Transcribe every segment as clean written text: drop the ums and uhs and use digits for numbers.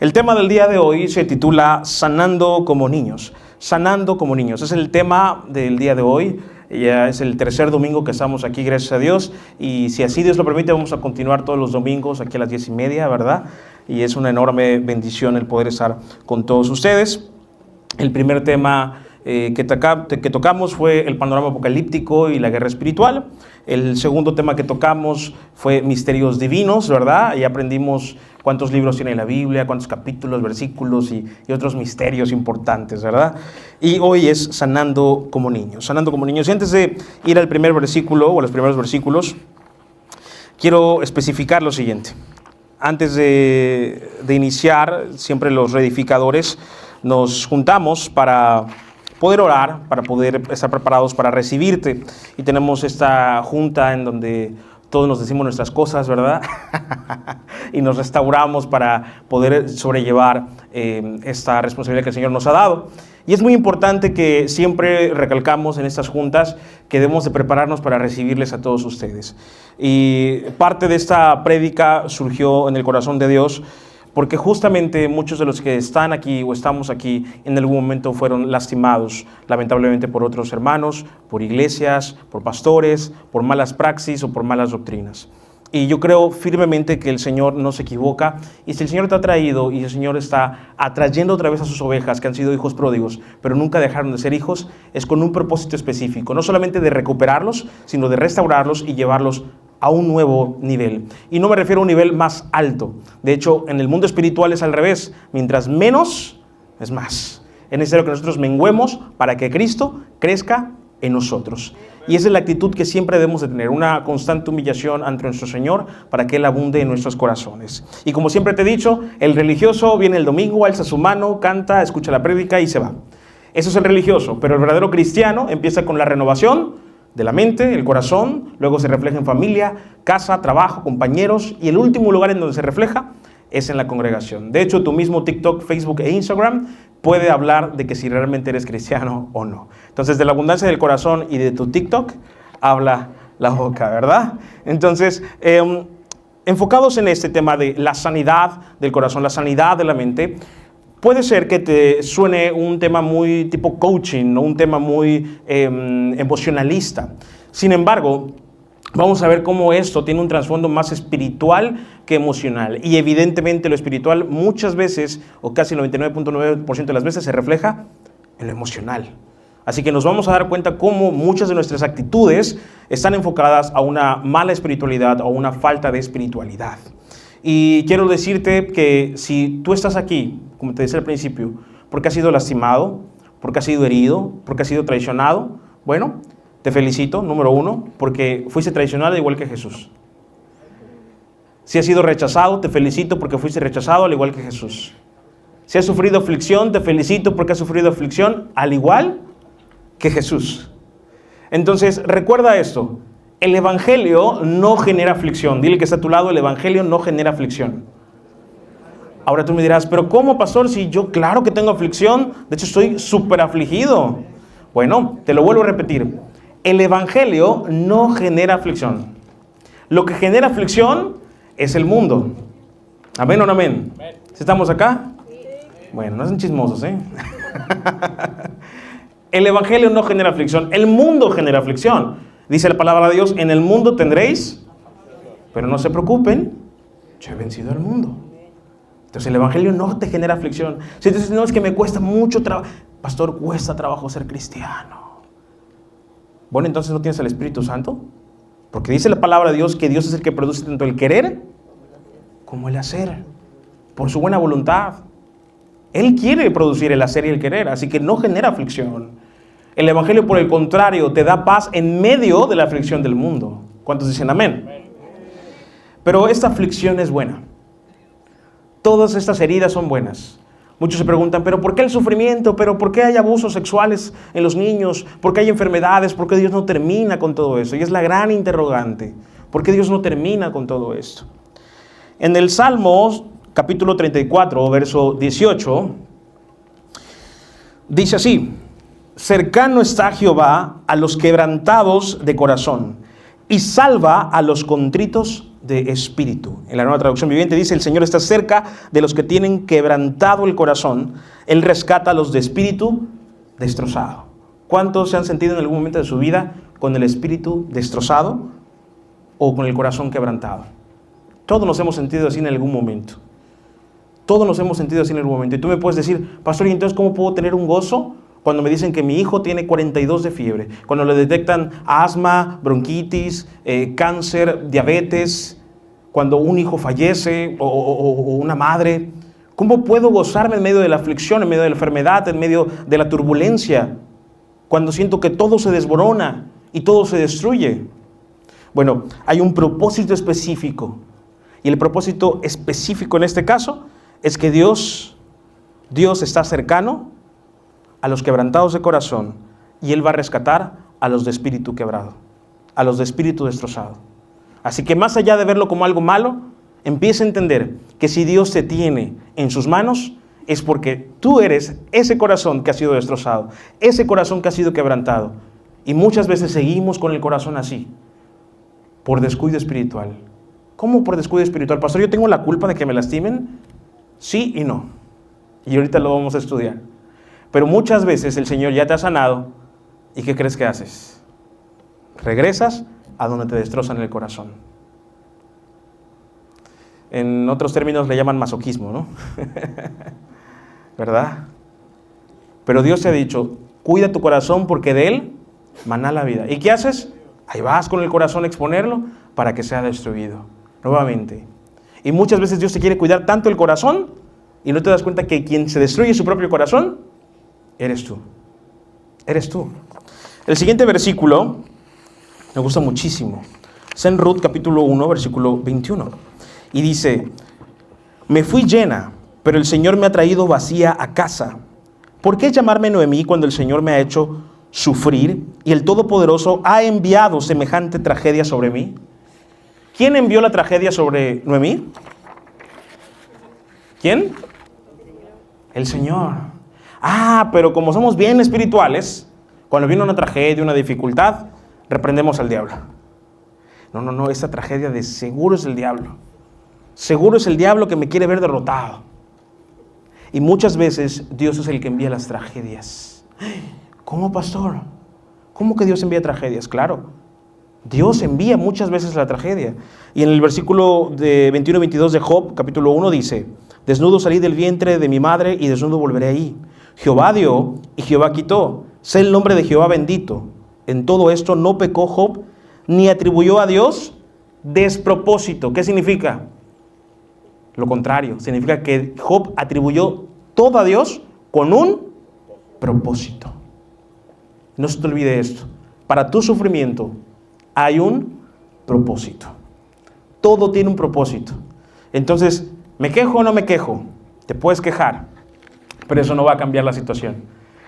El tema del día de hoy se titula Sanando como niños. Sanando como niños. Es el tema del día de hoy. Ya es el tercer domingo que estamos aquí, gracias a Dios. Y si así Dios lo permite, vamos a continuar todos los domingos aquí a las 10:30, ¿verdad? Y es una enorme bendición el poder estar con todos ustedes. El primer tema que tocamos fue el panorama apocalíptico y la guerra espiritual. El segundo tema que tocamos fue misterios divinos, ¿verdad? Y aprendimos cuántos libros tiene la Biblia, cuántos capítulos, versículos y otros misterios importantes, ¿verdad? Y hoy es sanando como niños, sanando como niños. Y antes de ir al primer versículo o a los primeros versículos, quiero especificar lo siguiente. Antes de iniciar, siempre los reedificadores nos juntamos para poder orar, para poder estar preparados para recibirte. Y tenemos esta junta en donde todos nos decimos nuestras cosas, ¿verdad? Y nos restauramos para poder sobrellevar esta responsabilidad que el Señor nos ha dado. Y es muy importante que siempre recalcamos en estas juntas que debemos de prepararnos para recibirles a todos ustedes. Y parte de esta prédica surgió en el corazón de Dios, porque justamente muchos de los que están aquí o estamos aquí en algún momento fueron lastimados, lamentablemente, por otros hermanos, por iglesias, por pastores, por malas praxis o por malas doctrinas. Y yo creo firmemente que el Señor no se equivoca, y si el Señor te ha traído y el Señor está atrayendo otra vez a sus ovejas que han sido hijos pródigos, pero nunca dejaron de ser hijos, es con un propósito específico, no solamente de recuperarlos, sino de restaurarlos y llevarlos a un nuevo nivel. Y no me refiero a un nivel más alto. De hecho, en el mundo espiritual es al revés. Mientras menos, es más. Es necesario que nosotros menguemos para que Cristo crezca en nosotros. Y esa es la actitud que siempre debemos de tener, una constante humillación ante nuestro Señor para que Él abunde en nuestros corazones. Y como siempre te he dicho, el religioso viene el domingo, alza su mano, canta, escucha la prédica y se va. Eso es el religioso, pero el verdadero cristiano empieza con la renovación de la mente, el corazón, luego se refleja en familia, casa, trabajo, compañeros, y el último lugar en donde se refleja es en la congregación. De hecho, tu mismo TikTok, Facebook e Instagram puede hablar de que si realmente eres cristiano o no. Entonces, de la abundancia del corazón y de tu TikTok, habla la boca, ¿verdad? Entonces, enfocados en este tema de la sanidad del corazón, la sanidad de la mente, puede ser que te suene un tema muy tipo coaching, ¿no? Un tema muy emocionalista. Sin embargo, vamos a ver cómo esto tiene un trasfondo más espiritual que emocional. Y evidentemente lo espiritual muchas veces, o casi el 99.9% de las veces, se refleja en lo emocional. Así que nos vamos a dar cuenta cómo muchas de nuestras actitudes están enfocadas a una mala espiritualidad o una falta de espiritualidad. Y quiero decirte que si tú estás aquí, como te decía al principio, porque has sido lastimado, porque has sido herido, porque has sido traicionado, bueno, te felicito, número uno, porque fuiste traicionado igual que Jesús. Si has sido rechazado, te felicito porque fuiste rechazado al igual que Jesús. Si has sufrido aflicción, te felicito porque has sufrido aflicción al igual que Jesús. Entonces, recuerda esto. El evangelio no genera aflicción. Dile que está a tu lado, el evangelio no genera aflicción. Ahora tú me dirás, pero ¿cómo, pastor? Si yo claro que tengo aflicción, de hecho estoy súper afligido. Bueno, te lo vuelvo a repetir. El evangelio no genera aflicción. Lo que genera aflicción es el mundo. ¿Amén o no amén? ¿Sí estamos acá? Bueno, no son chismosos, ¿eh? El evangelio no genera aflicción, el mundo genera aflicción. Dice la palabra de Dios, en el mundo tendréis, pero no se preocupen, yo he vencido al mundo. Entonces el evangelio no te genera aflicción. Si tú dices, no, es que me cuesta mucho trabajo. Pastor, cuesta trabajo ser cristiano. Bueno, entonces no tienes el Espíritu Santo. Porque dice la palabra de Dios que Dios es el que produce tanto el querer como el hacer. Por su buena voluntad. Él quiere producir el hacer y el querer, así que no genera aflicción. El evangelio, por el contrario, te da paz en medio de la aflicción del mundo. ¿Cuántos dicen amén? Pero esta aflicción es buena. Todas estas heridas son buenas. Muchos se preguntan, ¿pero por qué el sufrimiento? ¿Pero por qué hay abusos sexuales en los niños? ¿Por qué hay enfermedades? ¿Por qué Dios no termina con todo eso? Y es la gran interrogante. ¿Por qué Dios no termina con todo esto? En el Salmo, capítulo 34, verso 18, dice así: cercano está Jehová a los quebrantados de corazón y salva a los contritos de espíritu. En la Nueva Traducción Viviente dice: el Señor está cerca de los que tienen quebrantado el corazón. Él rescata a los de espíritu destrozado. ¿Cuántos se han sentido en algún momento de su vida con el espíritu destrozado o con el corazón quebrantado? Todos nos hemos sentido así en algún momento. Todos nos hemos sentido así en algún momento. Y tú me puedes decir: pastor, ¿y entonces cómo puedo tener un gozo cuando me dicen que mi hijo tiene 42 de fiebre? Cuando le detectan asma, bronquitis, cáncer, diabetes, cuando un hijo fallece o una madre. ¿Cómo puedo gozarme en medio de la aflicción, en medio de la enfermedad, en medio de la turbulencia, cuando siento que todo se desborona y todo se destruye? Bueno, hay un propósito específico. Y el propósito específico en este caso es que Dios está cercano a los quebrantados de corazón, y Él va a rescatar a los de espíritu quebrado, a los de espíritu destrozado. Así que más allá de verlo como algo malo, empieza a entender que si Dios te tiene en sus manos, es porque tú eres ese corazón que ha sido destrozado, ese corazón que ha sido quebrantado. Y muchas veces seguimos con el corazón así, por descuido espiritual. ¿Cómo por descuido espiritual? Pastor, ¿yo tengo la culpa de que me lastimen? Sí y no. Y ahorita lo vamos a estudiar. Pero muchas veces el Señor ya te ha sanado, ¿y qué crees que haces? Regresas a donde te destrozan el corazón. En otros términos le llaman masoquismo, ¿no? ¿Verdad? Pero Dios te ha dicho: cuida tu corazón porque de él maná la vida. ¿Y qué haces? Ahí vas con el corazón a exponerlo para que sea destruido nuevamente. Y muchas veces Dios te quiere cuidar tanto el corazón y no te das cuenta que quien se destruye su propio corazón eres tú. Eres tú. El siguiente versículo me gusta muchísimo. Es en Ruth capítulo 1, versículo 21. Y dice: me fui llena, pero el Señor me ha traído vacía a casa. ¿Por qué llamarme Noemí cuando el Señor me ha hecho sufrir y el Todopoderoso ha enviado semejante tragedia sobre mí? ¿Quién envió la tragedia sobre Noemí? ¿Quién? El Señor. Pero como somos bien espirituales, cuando viene una tragedia, una dificultad, reprendemos al diablo. No, esta tragedia de seguro es el diablo. Seguro es el diablo que me quiere ver derrotado. Y muchas veces Dios es el que envía las tragedias. ¿Cómo, pastor? ¿Cómo que Dios envía tragedias? Claro, Dios envía muchas veces la tragedia. Y en el versículo de 21-22 de Job, capítulo 1, dice: desnudo salí del vientre de mi madre y desnudo volveré ahí. Jehová dio y Jehová quitó. Sé el nombre de Jehová bendito. En todo esto no pecó Job, ni atribuyó a Dios despropósito. ¿Qué significa? Lo contrario, significa que Job atribuyó todo a Dios con un propósito. No se te olvide esto. Para tu sufrimiento hay un propósito. Todo tiene un propósito. Entonces, ¿me quejo o no me quejo? Te puedes quejar, pero eso no va a cambiar la situación,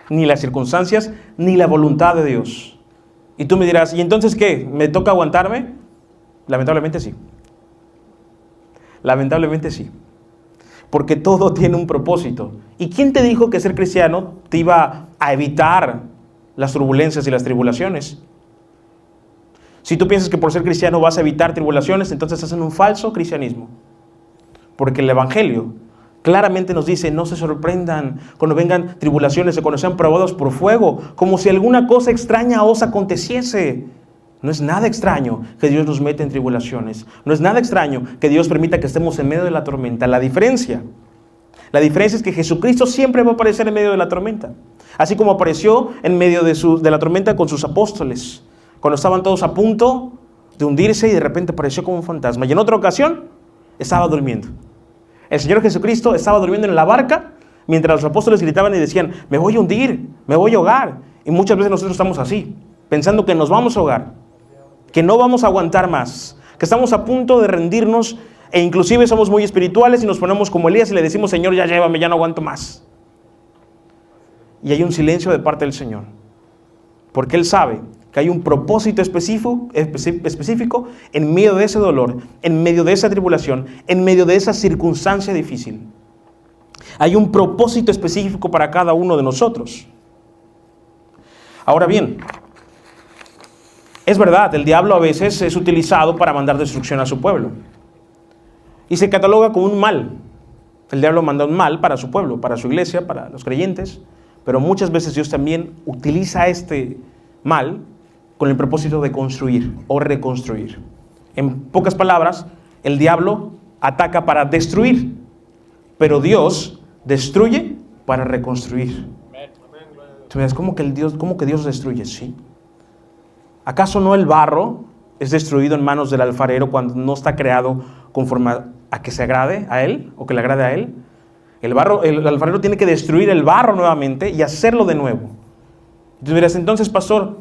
ni las circunstancias, ni la voluntad de Dios. Y tú me dirás: ¿y entonces qué? ¿Me toca aguantarme? Lamentablemente sí. Lamentablemente sí. Porque todo tiene un propósito. ¿Y quién te dijo que ser cristiano te iba a evitar las turbulencias y las tribulaciones? Si tú piensas que por ser cristiano vas a evitar tribulaciones, entonces estás en un falso cristianismo. Porque el Evangelio claramente nos dice: no se sorprendan cuando vengan tribulaciones o cuando sean probados por fuego, como si alguna cosa extraña os aconteciese. No es nada extraño que Dios nos meta en tribulaciones. No es nada extraño que Dios permita que estemos en medio de la tormenta. La diferencia es que Jesucristo siempre va a aparecer en medio de la tormenta. Así como apareció en medio de la tormenta con sus apóstoles, cuando estaban todos a punto de hundirse y de repente apareció como un fantasma. Y en otra ocasión estaba durmiendo. El Señor Jesucristo estaba durmiendo en la barca mientras los apóstoles gritaban y decían: me voy a hundir, me voy a ahogar. Y muchas veces nosotros estamos así, pensando que nos vamos a ahogar, que no vamos a aguantar más, que estamos a punto de rendirnos, e inclusive somos muy espirituales y nos ponemos como Elías y le decimos: Señor, ya llévame, ya no aguanto más. Y hay un silencio de parte del Señor, porque Él sabe que hay un propósito específico en medio de ese dolor, en medio de esa tribulación, en medio de esa circunstancia difícil. Hay un propósito específico para cada uno de nosotros. Ahora bien, Es verdad, el diablo a veces es utilizado para mandar destrucción a su pueblo. Y se cataloga como un mal. El diablo manda un mal para su pueblo, para su iglesia, para los creyentes. Pero muchas veces Dios también utiliza este mal con el propósito de construir o reconstruir. En pocas palabras, el diablo ataca para destruir, pero Dios destruye para reconstruir. Tú me dices, ¿cómo que Dios destruye? Sí. ¿Acaso no el barro es destruido en manos del alfarero cuando no está creado conforme a que se agrade a él o que le agrade a él? El alfarero tiene que destruir el barro nuevamente y hacerlo de nuevo. Tú dirás, entonces, pastor,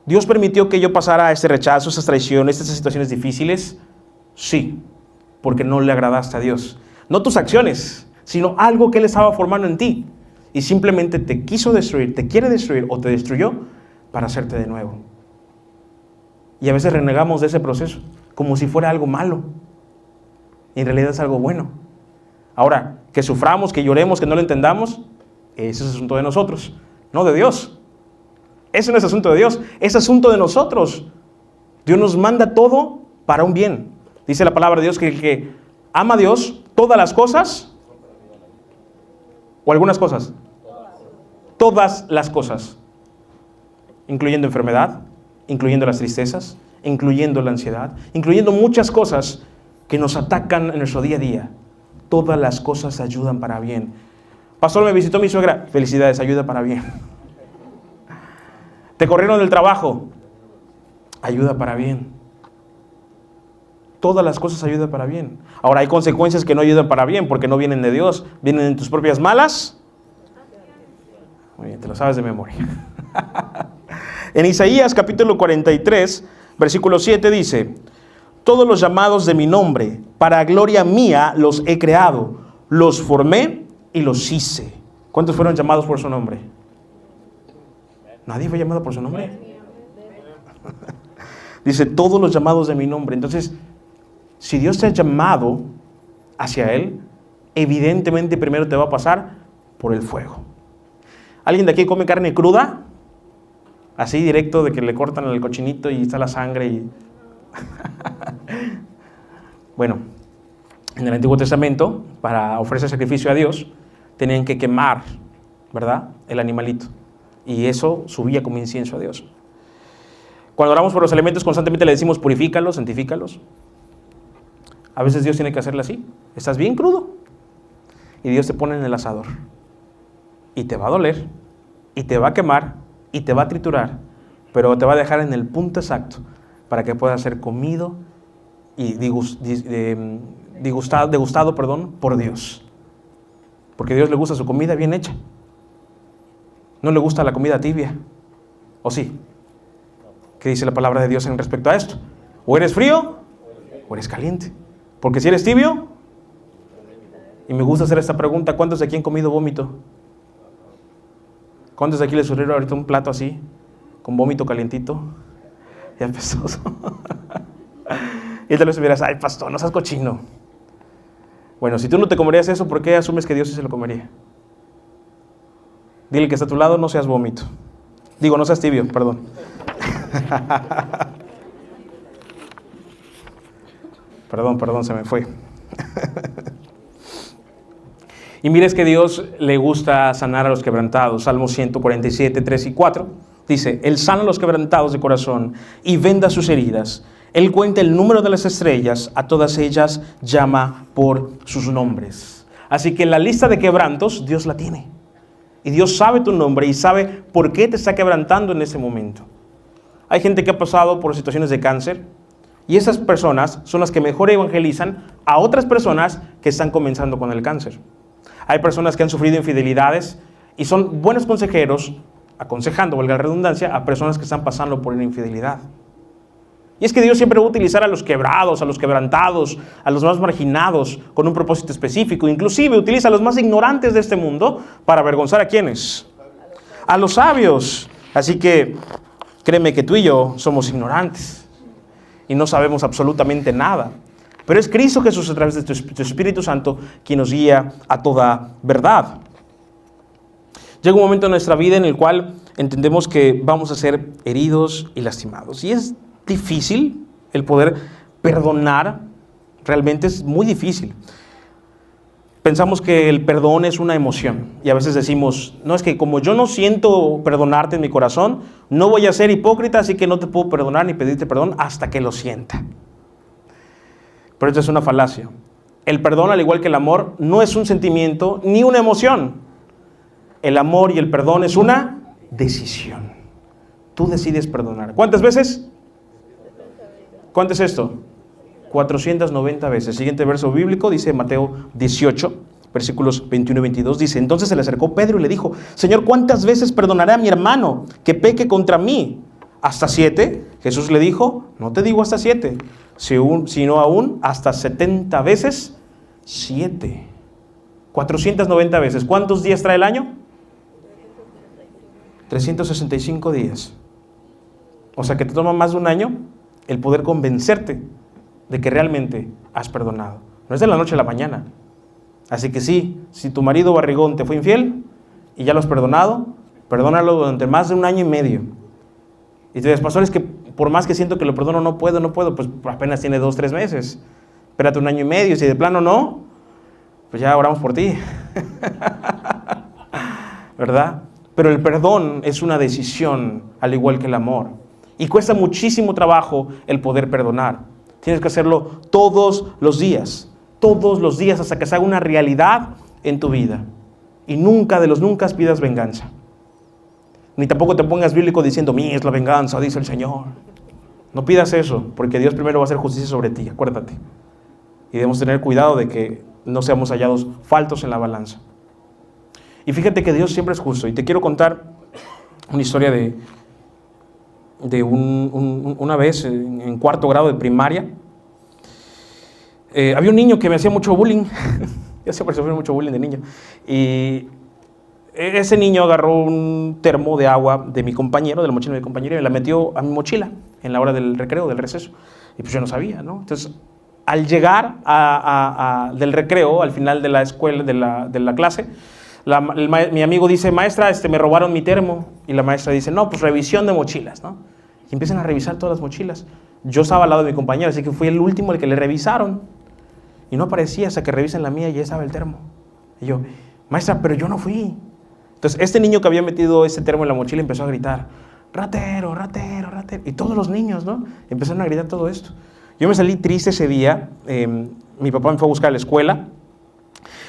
¿Dios permitió que yo pasara este rechazo, estas traiciones, estas situaciones difíciles? Sí, porque no le agradaste a Dios. No tus acciones, sino algo que Él estaba formando en ti. Y simplemente te quiso destruir, te quiere destruir o te destruyó para hacerte de nuevo. Y a veces renegamos de ese proceso como si fuera algo malo. Y en realidad es algo bueno. Ahora, que suframos, que lloremos, que no lo entendamos, ese es asunto de nosotros, no de Dios. Ese no es asunto de Dios, es asunto de nosotros. Dios nos manda todo para un bien. Dice la palabra de Dios que el que ama a Dios, todas las cosas, o algunas cosas, todas las cosas, incluyendo enfermedad, incluyendo las tristezas, incluyendo la ansiedad, incluyendo muchas cosas que nos atacan en nuestro día a día. Todas las cosas ayudan para bien. Pastor, me visitó mi suegra. Felicidades, ayuda para bien. Te corrieron del trabajo. Ayuda para bien. Todas las cosas ayudan para bien. Ahora, hay consecuencias que no ayudan para bien porque no vienen de Dios. Vienen en tus propias malas. Muy bien, te lo sabes de memoria. En Isaías capítulo 43, versículo 7 dice: todos los llamados de mi nombre, para gloria mía los he creado, los formé y los hice. ¿Cuántos fueron llamados por su nombre? ¿Nadie fue llamado por su nombre? Dice, todos los llamados de mi nombre. Entonces, si Dios te ha llamado hacia Él, evidentemente primero te va a pasar por el fuego. ¿Alguien de aquí come carne cruda? Así directo de que le cortan el cochinito y está la sangre y... Bueno, en el Antiguo Testamento, para ofrecer sacrificio a Dios, tenían que quemar, ¿verdad?, el animalito. Y eso subía como incienso a Dios. Cuando oramos por los elementos, constantemente le decimos, purifícalos, santifícalos. A veces Dios tiene que hacerle así. Estás bien crudo. Y Dios te pone en el asador. Y te va a doler. Y te va a quemar. Y te va a triturar. Pero te va a dejar en el punto exacto para que pueda ser comido y degustado por Dios. Porque a Dios le gusta su comida bien hecha. No le gusta la comida tibia. ¿O sí? ¿Qué dice la palabra de Dios en respecto a esto? O eres frío o eres caliente. Porque si eres tibio, y me gusta hacer esta pregunta, ¿cuántos de aquí han comido vómito? ¿Cuántos de aquí les surgieron ahorita un plato así, con vómito calientito? Ya empezó. Y te lo dirás, ay pastor, no seas cochino. Bueno, si tú no te comerías eso, ¿por qué asumes que Dios sí se lo comería? Dile que está a tu lado, no seas vómito. Digo, no seas tibio, perdón. Perdón, se me fue. Y mires que Dios le gusta sanar a los quebrantados. Salmo 147, 3 y 4. Dice, Él sana a los quebrantados de corazón y venda sus heridas. Él cuenta el número de las estrellas, a todas ellas llama por sus nombres. Así que la lista de quebrantos, Dios la tiene. Y Dios sabe tu nombre y sabe por qué te está quebrantando en ese momento. Hay gente que ha pasado por situaciones de cáncer y esas personas son las que mejor evangelizan a otras personas que están comenzando con el cáncer. Hay personas que han sufrido infidelidades y son buenos consejeros, aconsejando, valga la redundancia, a personas que están pasando por una infidelidad. Y es que Dios siempre va a utilizar a los quebrados, a los quebrantados, a los más marginados, con un propósito específico. Inclusive utiliza a los más ignorantes de este mundo para avergonzar a ¿quiénes? A los sabios. Así que créeme que tú y yo somos ignorantes y no sabemos absolutamente nada. Pero es Cristo Jesús a través de tu Espíritu Santo quien nos guía a toda verdad. Llega un momento en nuestra vida en el cual entendemos que vamos a ser heridos y lastimados. Y es difícil el poder perdonar, realmente es muy difícil. Pensamos que el perdón es una emoción y a veces decimos, no, es que como yo no siento perdonarte en mi corazón, no voy a ser hipócrita, así que no te puedo perdonar ni pedirte perdón hasta que lo sienta. Pero esto es una falacia. El perdón, al igual que el amor, no es un sentimiento ni una emoción. El amor y el perdón es una decisión. Tú decides perdonar. ¿Cuántas veces? ¿Cuánto es esto? 490 veces. Siguiente verso bíblico dice Mateo 18, versículos 21 y 22. Dice, entonces se le acercó Pedro y le dijo, Señor, ¿cuántas veces perdonaré a mi hermano que peque contra mí? ¿Hasta 7? Jesús le dijo, no te digo hasta 7, sino aún hasta 70 veces 7. 490 veces. ¿Cuántos días trae el año? 365 días. O sea que te toma más de un año el poder convencerte de que realmente has perdonado. No es de la noche a la mañana. Así que sí, si tu marido barrigón te fue infiel y ya lo has perdonado, perdónalo durante más de un año y medio. Y te dices, pastor, es que por más que siento que lo perdono, no puedo, pues apenas tiene 2, 3 meses. Espérate un año y medio, si de plano no, pues ya oramos por ti. ¿Verdad? Pero el perdón es una decisión, al igual que el amor. Y cuesta muchísimo trabajo el poder perdonar. Tienes que hacerlo todos los días, hasta que se haga una realidad en tu vida. Y nunca de los nunca pidas venganza. Ni tampoco te pongas bíblico diciendo, mía es la venganza, dice el Señor. No pidas eso, porque Dios primero va a hacer justicia sobre ti, acuérdate. Y debemos tener cuidado de que no seamos hallados faltos en la balanza. Y fíjate que Dios siempre es justo. Y te quiero contar una historia de una vez en 4º grado de primaria. Había un niño que me hacía mucho bullying. Yo siempre sufrí mucho bullying de niño. Y ese niño agarró un termo de agua de mi compañero, de la mochila de mi compañero, y me la metió a mi mochila en la hora del recreo, del receso. Y pues yo no sabía, ¿no? Entonces, al llegar del recreo, al final de la escuela, de la clase, mi amigo dice, maestra, me robaron mi termo. Y la maestra dice, no, pues revisión de mochilas, ¿no? Y empiezan a revisar todas las mochilas. Yo estaba al lado de mi compañero, así que fui el último al que le revisaron. Y no aparecía hasta que revisen la mía y ya estaba el termo. Y yo, maestra, pero yo no fui. Entonces, este niño que había metido ese termo en la mochila empezó a gritar, ratero, ratero, ratero. Y todos los niños, ¿no? Empezaron a gritar todo esto. Yo me salí triste ese día. Mi papá me fue a buscar a la escuela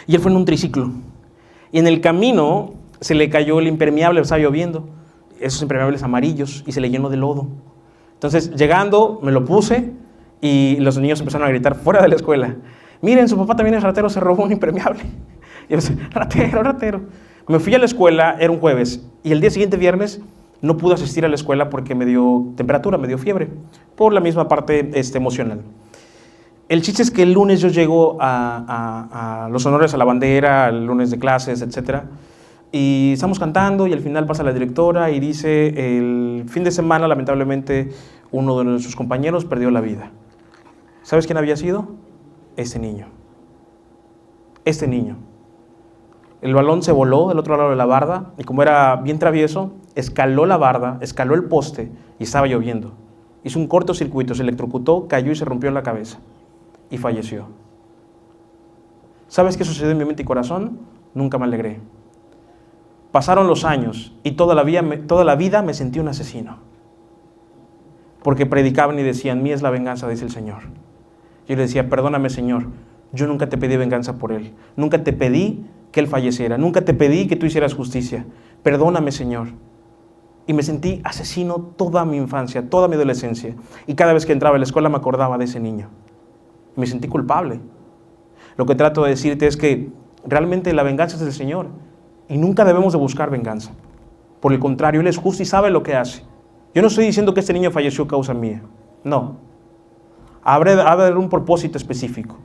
y él fue en un triciclo. Y en el camino se le cayó el impermeable, estaba lloviendo, esos impermeables amarillos, y se le llenó de lodo. Entonces, llegando, me lo puse y los niños empezaron a gritar fuera de la escuela. Miren, su papá también es ratero, se robó un impermeable. Y yo decía, ratero, ratero. Me fui a la escuela, era un jueves, y el día siguiente, viernes, no pude asistir a la escuela porque me dio temperatura, me dio fiebre, por la misma parte emocional. El chiste es que el lunes yo llego a los honores a la bandera, el lunes de clases, etc. Y estamos cantando y al final pasa la directora y dice, el fin de semana, lamentablemente, uno de nuestros compañeros perdió la vida. ¿Sabes quién había sido? Este niño. Este niño. El balón se voló del otro lado de la barda y como era bien travieso, escaló la barda, escaló el poste y estaba lloviendo. Hizo un cortocircuito, se electrocutó, cayó y se rompió en la cabeza. Y falleció. ¿Sabes qué sucedió en mi mente y corazón? Nunca me alegré. Pasaron los años y toda la vida me sentí un asesino. Porque predicaban y decían, mía es la venganza, dice el Señor. Yo le decía, perdóname, Señor, yo nunca te pedí venganza por él. Nunca te pedí que él falleciera. Nunca te pedí que tú hicieras justicia. Perdóname, Señor. Y me sentí asesino toda mi infancia, toda mi adolescencia. Y cada vez que entraba a la escuela me acordaba de ese niño. Me sentí culpable. Lo que trato de decirte es que realmente la venganza es del Señor y nunca debemos de buscar venganza. Por el contrario, Él es justo y sabe lo que hace. Yo no estoy diciendo que este niño falleció a causa mía. No. Habrá de haber un propósito específico.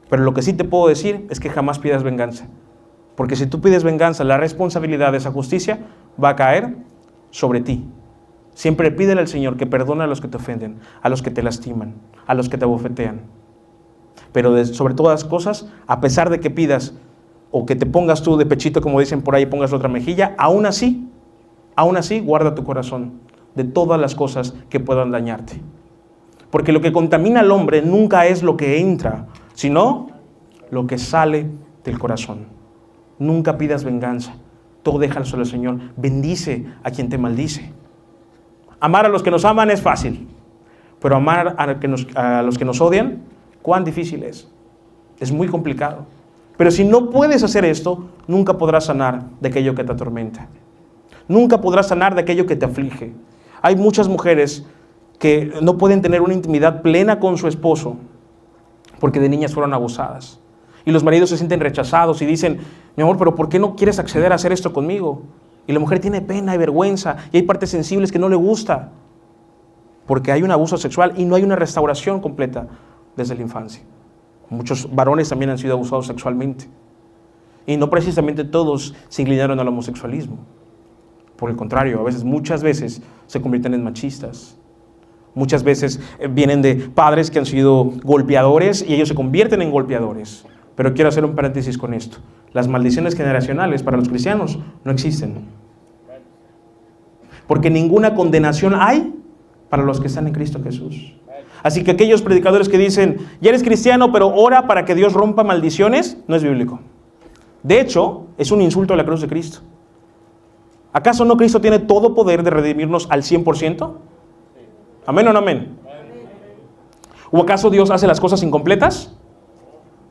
Pero lo que sí te puedo decir es que jamás pidas venganza. Porque si tú pides venganza, la responsabilidad de esa justicia va a caer sobre ti. Siempre pídele al Señor que perdone a los que te ofenden, a los que te lastiman, a los que te abofetean. Pero sobre todas las cosas, a pesar de que pidas o que te pongas tú de pechito, como dicen por ahí, pongas la otra mejilla, aún así, Aún así, guarda tu corazón de todas las cosas que puedan dañarte. Porque lo que contamina al hombre nunca es lo que entra, sino lo que sale del corazón. Nunca pidas venganza. Todo déjalo al Señor. Bendice a quien te maldice. Amar a los que nos aman es fácil. Pero amar a los que nos odian, ¿cuán difícil es? Es muy complicado. Pero si no puedes hacer esto, nunca podrás sanar de aquello que te atormenta. Nunca podrás sanar de aquello que te aflige. Hay muchas mujeres que no pueden tener una intimidad plena con su esposo porque de niñas fueron abusadas. Y los maridos se sienten rechazados y dicen, mi amor, pero ¿por qué no quieres acceder a hacer esto conmigo? Y la mujer tiene pena y vergüenza y hay partes sensibles que no le gusta porque hay un abuso sexual y no hay una restauración completa desde la infancia. Muchos varones también han sido abusados sexualmente y no precisamente todos se inclinaron al homosexualismo. Por el contrario, muchas veces se convierten en machistas. Muchas veces vienen de padres que han sido golpeadores y ellos se convierten en golpeadores. Pero quiero hacer un paréntesis con esto. Las maldiciones generacionales para los cristianos no existen. Porque ninguna condenación hay para los que están en Cristo Jesús. Así que aquellos predicadores que dicen, ya eres cristiano, pero ora para que Dios rompa maldiciones, no es bíblico. De hecho, es un insulto a la cruz de Cristo. ¿Acaso no Cristo tiene todo poder de redimirnos al 100%? ¿Amén o no amén? ¿O acaso Dios hace las cosas incompletas?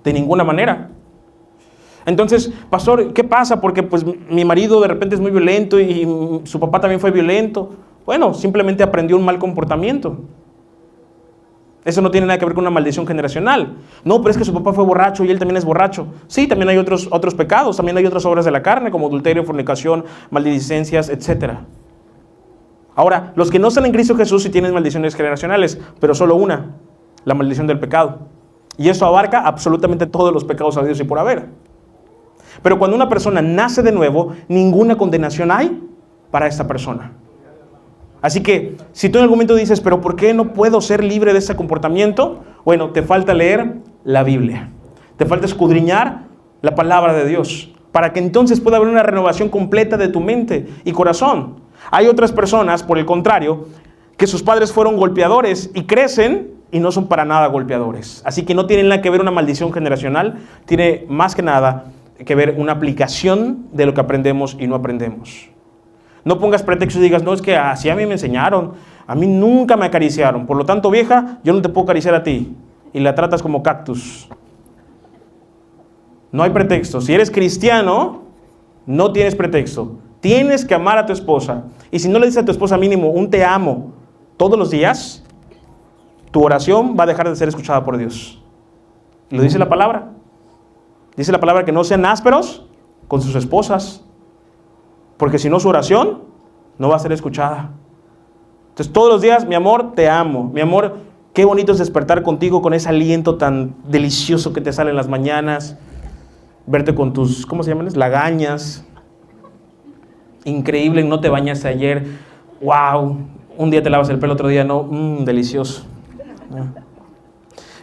De ninguna manera. Entonces, pastor, ¿qué pasa? Porque pues mi marido de repente es muy violento y su papá también fue violento. Bueno, simplemente aprendió un mal comportamiento. Eso no tiene nada que ver con una maldición generacional. No, pero es que su papá fue borracho y él también es borracho. Sí, también hay otros pecados, también hay otras obras de la carne, como adulterio, fornicación, maledicencias, etc. Ahora, los que no están en Cristo Jesús sí tienen maldiciones generacionales, pero solo una, la maldición del pecado. Y eso abarca absolutamente todos los pecados habidos y por haber. Pero cuando una persona nace de nuevo, ninguna condenación hay para esta persona. Así que, si tú en algún momento dices, pero ¿por qué no puedo ser libre de ese comportamiento? Bueno, te falta leer la Biblia. Te falta escudriñar la palabra de Dios, para que entonces pueda haber una renovación completa de tu mente y corazón. Hay otras personas, por el contrario, que sus padres fueron golpeadores y crecen y no son para nada golpeadores. Así que no tiene nada que ver una maldición generacional, tiene más que nada que ver una aplicación de lo que aprendemos y no aprendemos. No pongas pretextos y digas, no, es que así a mí me enseñaron, a mí nunca me acariciaron, por lo tanto, vieja, yo no te puedo acariciar a ti. Y la tratas como cactus. No hay pretexto. Si eres cristiano, no tienes pretexto. Tienes que amar a tu esposa. Y si no le dices a tu esposa mínimo un te amo todos los días, tu oración va a dejar de ser escuchada por Dios. Lo dice la palabra. Dice la palabra que no sean ásperos con sus esposas. Porque si no, su oración no va a ser escuchada. Entonces todos los días, mi amor, te amo. Mi amor, qué bonito es despertar contigo con ese aliento tan delicioso que te sale en las mañanas. Verte con tus, ¿cómo se llaman? Lagañas. Increíble, no te bañaste ayer. Wow, un día te lavas el pelo, otro día no. Delicioso.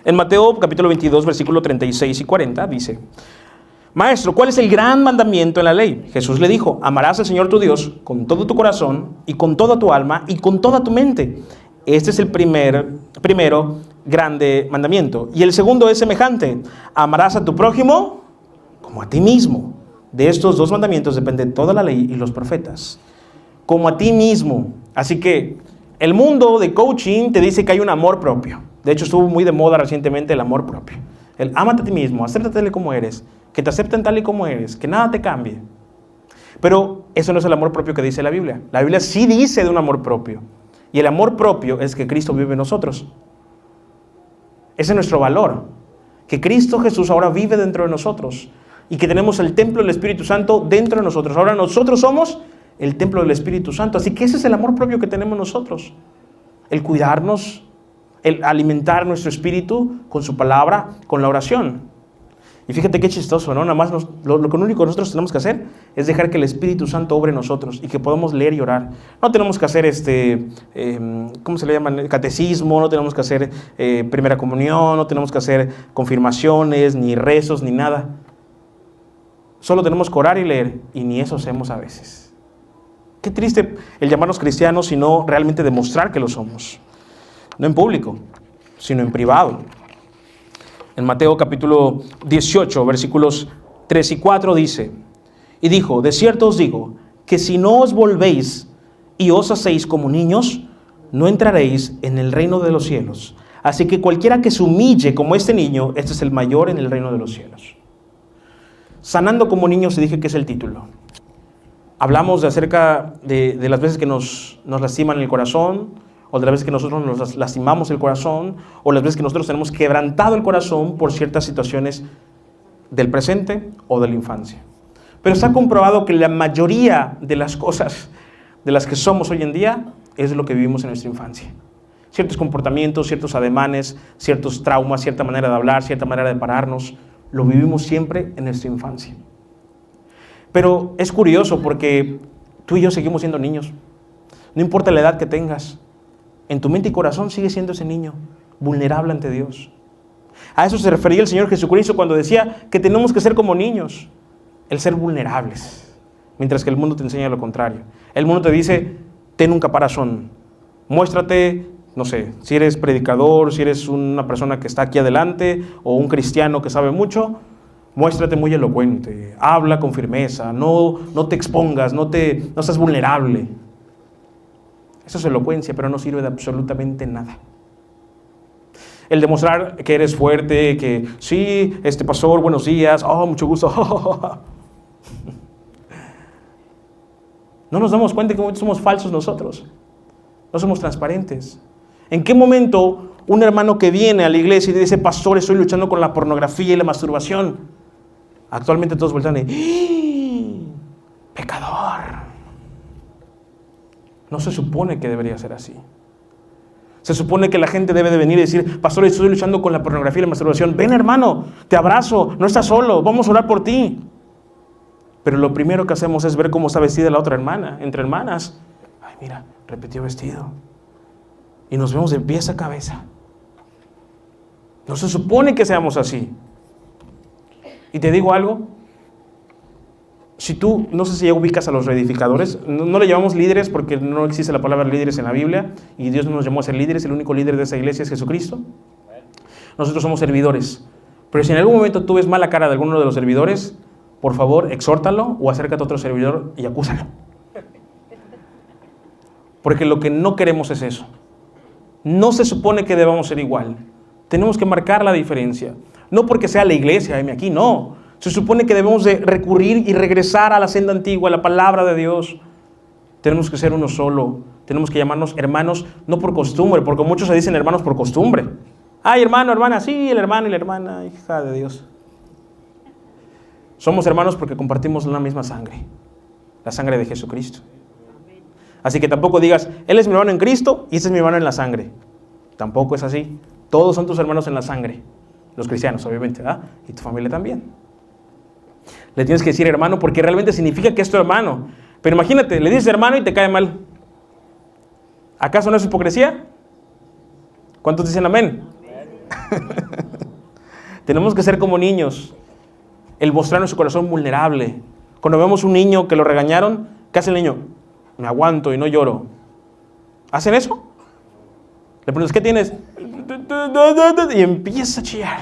En Mateo capítulo 22, versículo 36 y 40 dice: Maestro, ¿cuál es el gran mandamiento en la ley? Jesús le dijo: amarás al Señor tu Dios con todo tu corazón y con toda tu alma y con toda tu mente. Este es el primero grande mandamiento. Y el segundo es semejante: amarás a tu prójimo como a ti mismo. De estos dos mandamientos depende toda la ley y los profetas. Como a ti mismo. Así que el mundo de coaching te dice que hay un amor propio. De hecho, estuvo muy de moda recientemente el amor propio. El ámate a ti mismo, acéptate tal y como eres, que te acepten tal y como eres, que nada te cambie. Pero eso no es el amor propio que dice la Biblia. La Biblia sí dice de un amor propio. Y el amor propio es que Cristo vive en nosotros. Ese es nuestro valor. Que Cristo Jesús ahora vive dentro de nosotros. Y que tenemos el templo del Espíritu Santo dentro de nosotros. Ahora nosotros somos el templo del Espíritu Santo. Así que ese es el amor propio que tenemos nosotros. El cuidarnos, el alimentar nuestro espíritu con su palabra, con la oración. Y fíjate qué chistoso, ¿no? Nada más lo único que nosotros tenemos que hacer es dejar que el Espíritu Santo obre en nosotros y que podamos leer y orar. No tenemos que hacer ¿cómo se le llama? Catecismo, no tenemos que hacer primera comunión, no tenemos que hacer confirmaciones, ni rezos, ni nada. Solo tenemos que orar y leer, y ni eso hacemos a veces. Qué triste el llamarnos cristianos, sino realmente demostrar que lo somos. No en público, sino en privado. En Mateo capítulo 18, versículos 3 y 4 dice: y dijo, de cierto os digo, que si no os volvéis y os hacéis como niños, no entraréis en el reino de los cielos. Así que cualquiera que se humille como este niño, este es el mayor en el reino de los cielos. Sanando como niños, se dije que es el título. Hablamos de acerca de las veces que nos lastiman el corazón, o de las veces que nosotros nos lastimamos el corazón, o las veces que nosotros tenemos quebrantado el corazón por ciertas situaciones del presente o de la infancia. Pero está comprobado que la mayoría de las cosas de las que somos hoy en día es lo que vivimos en nuestra infancia. Ciertos comportamientos, ciertos ademanes, ciertos traumas, cierta manera de hablar, cierta manera de pararnos, lo vivimos siempre en nuestra infancia. Pero es curioso porque tú y yo seguimos siendo niños. No importa la edad que tengas, en tu mente y corazón sigues siendo ese niño, vulnerable ante Dios. A eso se refería el Señor Jesucristo cuando decía que tenemos que ser como niños, el ser vulnerables, mientras que el mundo te enseña lo contrario. El mundo te dice, ten un caparazón, muéstrate, no sé, si eres predicador, si eres una persona que está aquí adelante, o un cristiano que sabe mucho, muéstrate muy elocuente, habla con firmeza, no te expongas, no seas vulnerable. Eso es elocuencia, pero no sirve de absolutamente nada. El demostrar que eres fuerte, que sí, pastor, buenos días, mucho gusto. No nos damos cuenta que somos falsos nosotros. No somos transparentes. ¿En qué momento un hermano que viene a la iglesia y dice, pastor, estoy luchando con la pornografía y la masturbación? Actualmente todos voltean y pecador. No se supone que debería ser así. Se supone que la gente debe de venir y decir, pastor, estoy luchando con la pornografía y la masturbación. Ven, hermano, te abrazo, no estás solo, vamos a orar por ti. Pero lo primero que hacemos es ver cómo está vestida la otra hermana, entre hermanas. Ay, mira, repitió vestido. Y nos vemos de pies a cabeza. No se supone que seamos así. Y te digo algo, si tú, no sé si ya ubicas a los reedificadores, no le llamamos líderes porque no existe la palabra líderes en la Biblia, y Dios no nos llamó a ser líderes, el único líder de esa iglesia es Jesucristo. Nosotros somos servidores. Pero si en algún momento tú ves mala cara de alguno de los servidores, por favor, exhórtalo o acércate a otro servidor y acúsalo. Porque lo que no queremos es eso. No se supone que debamos ser igual. Tenemos que marcar la diferencia. No porque sea la iglesia, aquí no. Se supone que debemos de recurrir y regresar a la senda antigua, a la palabra de Dios. Tenemos que ser uno solo. Tenemos que llamarnos hermanos, no por costumbre, porque muchos se dicen hermanos por costumbre. Ay, hermano, hermana, sí, el hermano y la hermana, hija de Dios. Somos hermanos porque compartimos la misma sangre, la sangre de Jesucristo. Así que tampoco digas, él es mi hermano en Cristo y este es mi hermano en la sangre. Tampoco es así. Todos son tus hermanos en la sangre. Los cristianos, obviamente, ¿verdad? Y tu familia también. Le tienes que decir hermano porque realmente significa que es tu hermano. Pero imagínate, le dices hermano y te cae mal. ¿Acaso no es hipocresía? ¿Cuántos dicen amén? Tenemos que ser como niños. El mostrar nuestro corazón vulnerable. Cuando vemos un niño que lo regañaron, ¿qué hace el niño? Me aguanto y no lloro. ¿Hacen eso? Le preguntas, ¿qué tienes? Y empieza a chillar.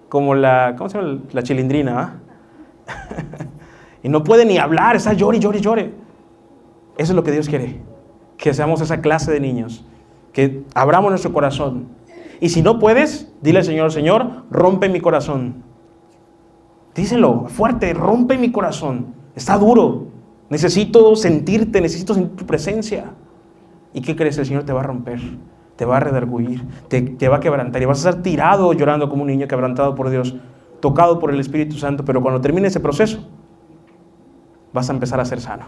Como ¿cómo se llama? La chilindrina, y no puede ni hablar, está llore. Eso es lo que Dios quiere. Que seamos esa clase de niños. Que abramos nuestro corazón. Y si no puedes, dile al Señor, Señor, rompe mi corazón. Díselo fuerte, rompe mi corazón. Está duro. Necesito sentirte, necesito sentir tu presencia. ¿Y qué crees? El Señor te va a romper, te va a redarguir, te va a quebrantar y vas a estar tirado llorando como un niño quebrantado por Dios, tocado por el Espíritu Santo, pero cuando termine ese proceso, vas a empezar a ser sano.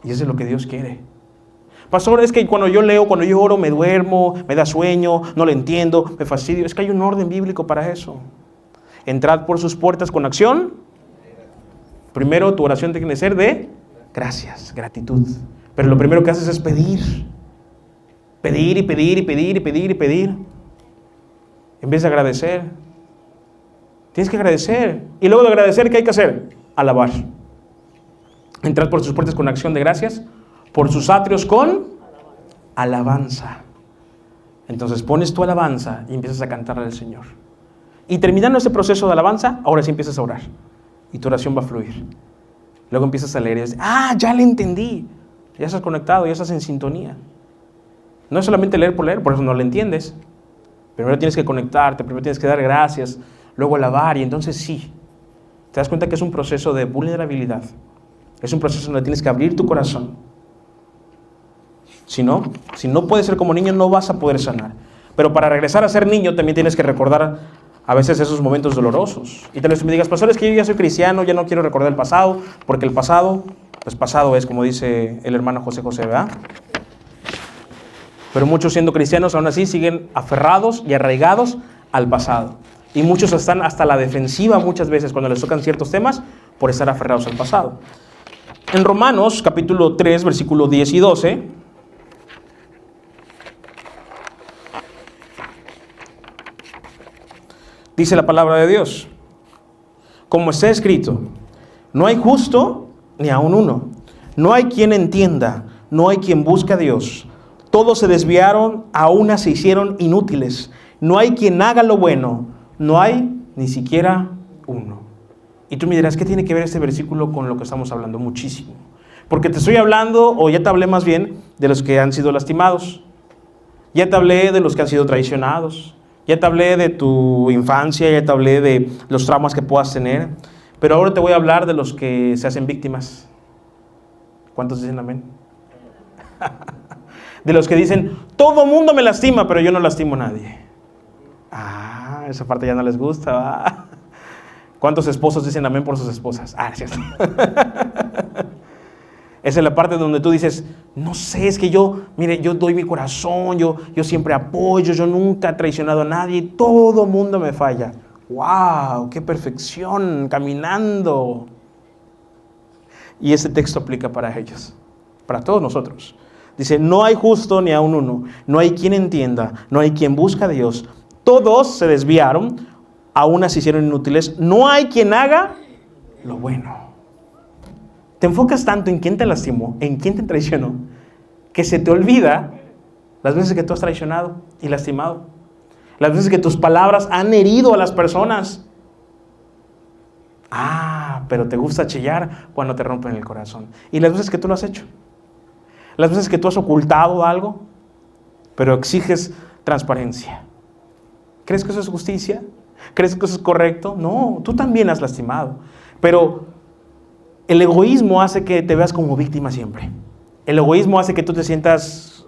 Y eso es lo que Dios quiere. Pastor, es que cuando yo leo, cuando yo oro, me duermo, me da sueño, no lo entiendo, me fastidio. Es que hay un orden bíblico para eso. Entrad por sus puertas con acción. Primero, tu oración tiene que ser de gracias, gratitud. Pero lo primero que haces es pedir. Pedir y pedir y pedir y pedir y pedir. En vez de agradecer. Tienes que agradecer. Y luego de agradecer, ¿qué hay que hacer? Alabar. Entrad por sus puertas con acción de gracias, por sus atrios con alabanza. Entonces pones tu alabanza y empiezas a cantarle al Señor. Y terminando ese proceso de alabanza, ahora sí empiezas a orar. Y tu oración va a fluir. Luego empiezas a leer y dices, ya le entendí. Ya estás conectado, ya estás en sintonía. No es solamente leer, por eso no le entiendes. Primero tienes que conectarte, primero tienes que dar gracias, luego alabar, y entonces sí. Te das cuenta que es un proceso de vulnerabilidad. Es un proceso donde tienes que abrir tu corazón. Si no puedes ser como niño, no vas a poder sanar. Pero para regresar a ser niño, también tienes que recordar a veces esos momentos dolorosos. Y tal vez me digas, pastor, es que yo ya soy cristiano, ya no quiero recordar el pasado, porque el pasado, pues pasado es, como dice el hermano José, ¿verdad? Pero muchos siendo cristianos aún así siguen aferrados y arraigados al pasado. Y muchos están hasta la defensiva muchas veces cuando les tocan ciertos temas por estar aferrados al pasado. En Romanos capítulo 3, versículo 10 y 12, dice la palabra de Dios, como está escrito, no hay justo ni aun uno, no hay quien entienda, no hay quien busque a Dios. Todos se desviaron, a una se hicieron inútiles. No hay quien haga lo bueno, no hay ni siquiera uno. Y tú me dirás, ¿qué tiene que ver este versículo con lo que estamos hablando? Muchísimo. Porque te estoy hablando, o ya te hablé más bien, de los que han sido lastimados. Ya te hablé de los que han sido traicionados. Ya te hablé de tu infancia, ya te hablé de los traumas que puedas tener. Pero ahora te voy a hablar de los que se hacen víctimas. ¿Cuántos dicen amén? De los que dicen, todo mundo me lastima, pero yo no lastimo a nadie. Esa parte ya no les gusta, ¿va? ¿Cuántos esposos dicen amén por sus esposas? Es cierto. Esa es la parte donde tú dices, no sé, es que yo doy mi corazón, yo siempre apoyo, yo nunca he traicionado a nadie, todo mundo me falla. ¡Wow! ¡Qué perfección! Caminando. Y ese texto aplica para ellos, para todos nosotros. Dice, no hay justo ni aun uno, no hay quien entienda, no hay quien busque a Dios. Todos se desviaron, a unas se hicieron inútiles, no hay quien haga lo bueno. Te enfocas tanto en quién te lastimó, en quién te traicionó, que se te olvida las veces que tú has traicionado y lastimado. Las veces que tus palabras han herido a las personas. Pero te gusta chillar cuando te rompen el corazón. Y las veces que tú lo has hecho. Las veces que tú has ocultado algo, pero exiges transparencia. ¿Crees que eso es justicia? ¿Crees que eso es correcto? No, tú también has lastimado. Pero el egoísmo hace que te veas como víctima siempre. El egoísmo hace que tú te sientas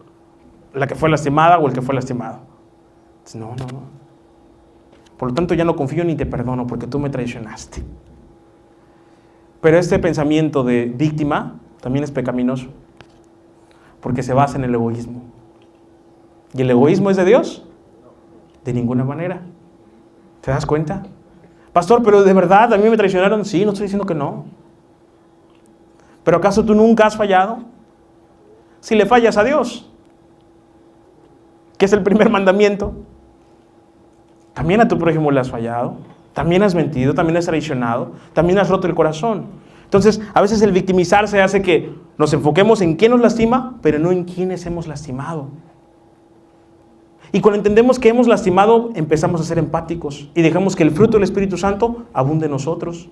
la que fue lastimada o el que fue lastimado. No. Por lo tanto, ya no confío ni te perdono porque tú me traicionaste. Pero este pensamiento de víctima también es pecaminoso. Porque se basa en el egoísmo. ¿Y el egoísmo es de Dios? De ninguna manera. ¿Te das cuenta? Pastor, pero de verdad, ¿a mí me traicionaron? Sí, no estoy diciendo que no. ¿Pero acaso tú nunca has fallado? Si le fallas a Dios, que es el primer mandamiento, también a tu prójimo le has fallado, también has mentido, también has traicionado, también has roto el corazón. Entonces, a veces el victimizarse hace que nos enfoquemos en quién nos lastima, pero no en quiénes hemos lastimado. Y cuando entendemos que hemos lastimado, empezamos a ser empáticos y dejamos que el fruto del Espíritu Santo abunde en nosotros.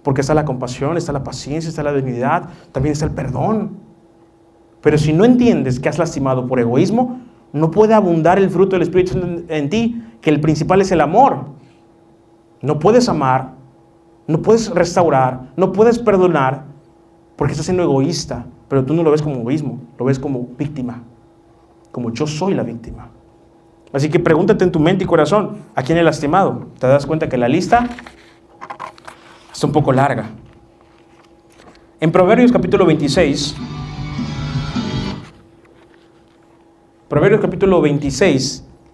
Porque está la compasión, está la paciencia, está la dignidad, también está el perdón. Pero si no entiendes que has lastimado por egoísmo, no puede abundar el fruto del Espíritu Santo en ti, que el principal es el amor. No puedes amar, no puedes restaurar, no puedes perdonar, porque estás siendo egoísta, pero tú no lo ves como egoísmo, lo ves como víctima, como yo soy la víctima. Así que pregúntate en tu mente y corazón, ¿a quién he lastimado? Te das cuenta que la lista está un poco larga. En Proverbios capítulo 26,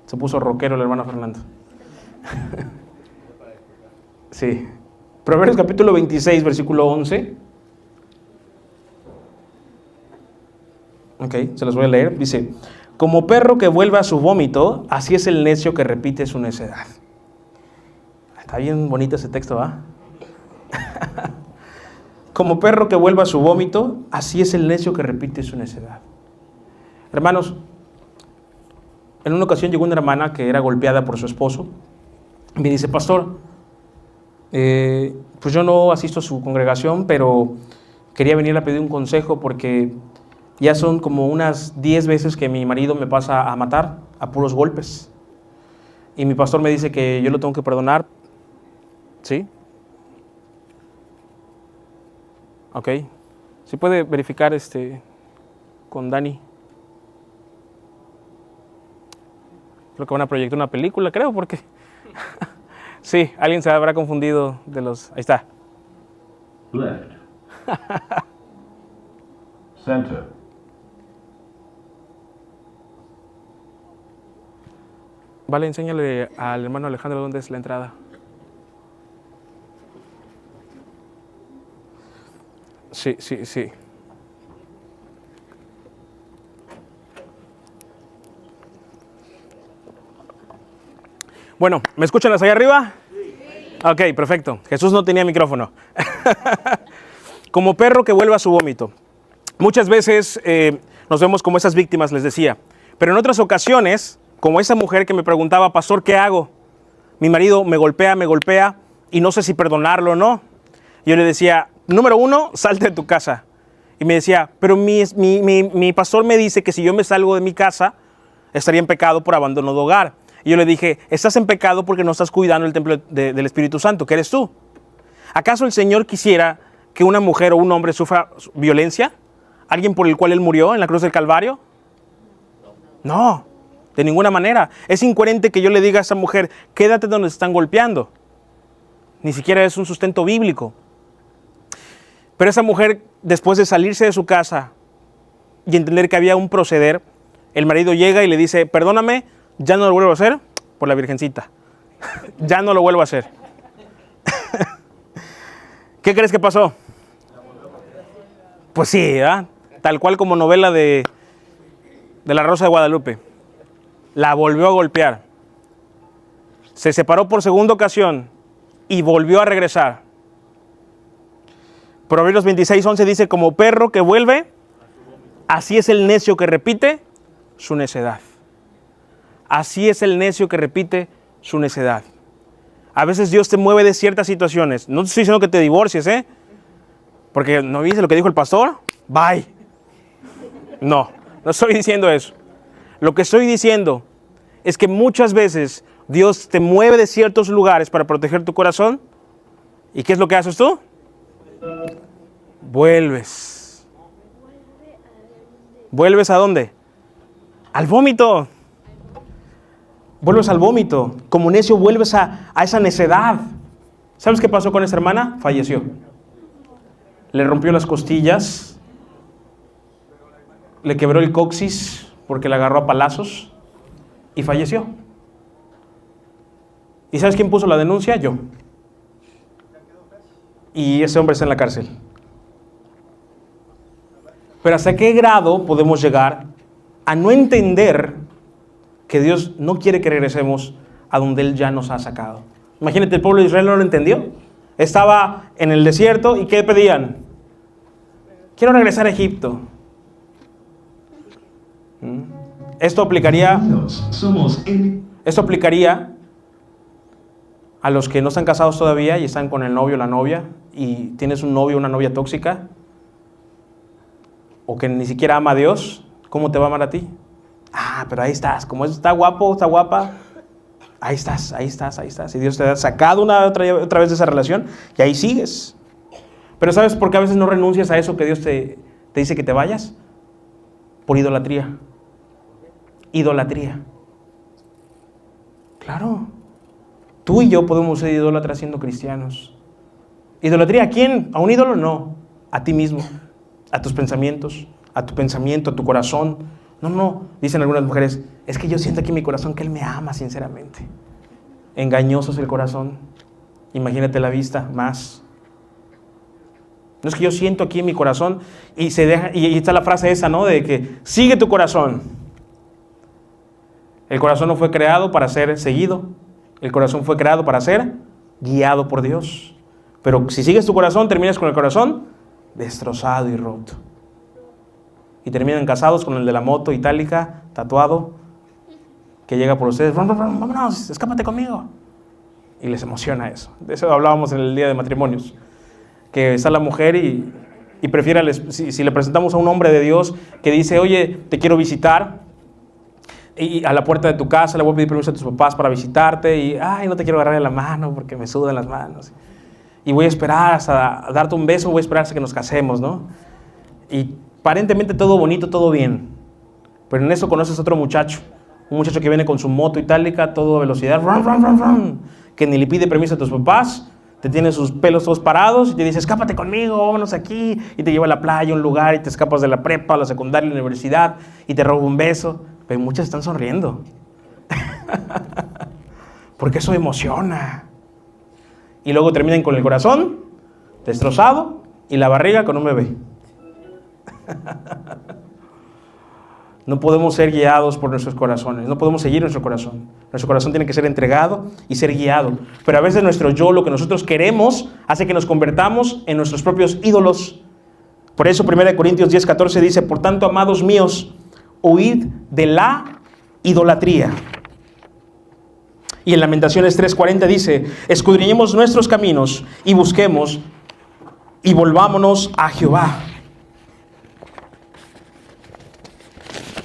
se puso rockero el hermano Fernando. Sí. Proverbios capítulo 26, versículo 11. Ok, se los voy a leer. Dice, como perro que vuelve a su vómito, así es el necio que repite su necedad. Está bien bonito ese texto, ¿va? Como perro que vuelve a su vómito, así es el necio que repite su necedad. Hermanos, en una ocasión llegó una hermana que era golpeada por su esposo. Y me dice, pastor, pues yo no asisto a su congregación, pero quería venir a pedir un consejo porque ya son como unas 10 veces que mi marido me pasa a matar a puros golpes. Y mi pastor me dice que yo lo tengo que perdonar. ¿Sí? Ok. ¿Sí puede verificar con Dani? Creo que van a proyectar una película, creo, porque... sí, alguien se habrá confundido de los... Ahí está. Left. Center. Vale, enséñale al hermano Alejandro dónde es la entrada. Sí, sí, sí. Bueno, ¿me escuchan hasta allá arriba? Sí. Ok, perfecto. Jesús no tenía micrófono. Como perro que vuelve a su vómito. Muchas veces nos vemos como esas víctimas, les decía. Pero en otras ocasiones, como esa mujer que me preguntaba, pastor, ¿qué hago? Mi marido me golpea y no sé si perdonarlo o no. Yo le decía, número 1, salte de tu casa. Y me decía, pero mi pastor me dice que si yo me salgo de mi casa, estaría en pecado por abandono de hogar. Y yo le dije, estás en pecado porque no estás cuidando el templo del Espíritu Santo, que eres tú. ¿Acaso el Señor quisiera que una mujer o un hombre sufra violencia? ¿Alguien por el cual Él murió en la cruz del Calvario? No, de ninguna manera. Es incoherente que yo le diga a esa mujer, quédate donde te están golpeando. Ni siquiera es un sustento bíblico. Pero esa mujer, después de salirse de su casa y entender que había un proceder, el marido llega y le dice, perdóname, ya no lo vuelvo a hacer por la Virgencita. Ya no lo vuelvo a hacer. ¿Qué crees que pasó? Pues sí, ¿verdad? Tal cual como novela de La Rosa de Guadalupe. La volvió a golpear. Se separó por segunda ocasión y volvió a regresar. Proverbios 26:11 dice, como perro que vuelve, así es el necio que repite su necedad. Así es el necio que repite su necedad. A veces Dios te mueve de ciertas situaciones. No te estoy diciendo que te divorcies, porque ¿no viste lo que dijo el pastor? Bye. No estoy diciendo eso. Lo que estoy diciendo es que muchas veces Dios te mueve de ciertos lugares para proteger tu corazón. ¿Y qué es lo que haces tú? Vuelves. ¿Vuelves a dónde? Al vómito. Vuelves al vómito. Como necio vuelves a esa necedad. ¿Sabes qué pasó con esa hermana? Falleció. Le rompió las costillas. Le quebró el coxis porque la agarró a palazos. Y falleció. ¿Y sabes quién puso la denuncia? Yo. Y ese hombre está en la cárcel. Pero ¿hasta qué grado podemos llegar a no entender que Dios no quiere que regresemos a donde Él ya nos ha sacado? Imagínate, el pueblo de Israel no lo entendió. Estaba en el desierto y ¿qué pedían? Quiero regresar a Egipto. Esto aplicaría a los que no están casados todavía y están con el novio o la novia y tienes un novio o una novia tóxica o que ni siquiera ama a Dios. ¿Cómo te va a amar a ti? Pero ahí estás, como está guapo, está guapa, ahí estás. Y Dios te ha sacado otra vez de esa relación y ahí sigues. Pero ¿sabes por qué a veces no renuncias a eso que Dios te dice que te vayas? Por idolatría. Idolatría. Claro. Tú y yo podemos ser idólatras siendo cristianos. ¿Idolatría a quién? ¿A un ídolo? No. A ti mismo. A tus pensamientos. A tu pensamiento, a tu corazón. No. Dicen algunas mujeres, es que yo siento aquí en mi corazón que Él me ama sinceramente. Engañoso es el corazón. Imagínate la vista, más. No es que yo siento aquí en mi corazón y está la frase esa, ¿no? De que sigue tu corazón. El corazón no fue creado para ser seguido. El corazón fue creado para ser guiado por Dios. Pero si sigues tu corazón, terminas con el corazón destrozado y roto. Y terminan casados con el de la moto itálica, tatuado, que llega por ustedes, vámonos, escápate conmigo. Y les emociona eso. De eso hablábamos en el día de matrimonios. Que está la mujer y prefiere, si le presentamos a un hombre de Dios que dice, oye, te quiero visitar, y a la puerta de tu casa le voy a pedir permiso a tus papás para visitarte, y ay, no te quiero agarrar de la mano porque me sudan las manos. Y voy a esperar hasta darte un beso, voy a esperar hasta que nos casemos, ¿no? Y aparentemente todo bonito, todo bien. Pero en eso conoces a otro muchacho. Un muchacho que viene con su moto itálica, todo a velocidad, que ni le pide permiso a tus papás, te tiene sus pelos todos parados y te dice, escápate conmigo, vámonos aquí, y te lleva a la playa, a un lugar, y te escapas de la prepa, a la secundaria, a la universidad, y te roba un beso. Pero muchas están sonriendo. Porque eso emociona. Y luego terminan con el corazón destrozado y la barriga con un bebé. No podemos ser guiados por nuestros corazones, no podemos seguir nuestro corazón. Nuestro corazón tiene que ser entregado y ser guiado. Pero a veces nuestro yo, lo que nosotros queremos, hace que nos convertamos en nuestros propios ídolos. Por eso 1 Corintios 10:14 dice, por tanto, amados míos, huid de la idolatría. Y en Lamentaciones 3:40 dice, escudriñemos nuestros caminos y busquemos y volvámonos a Jehová.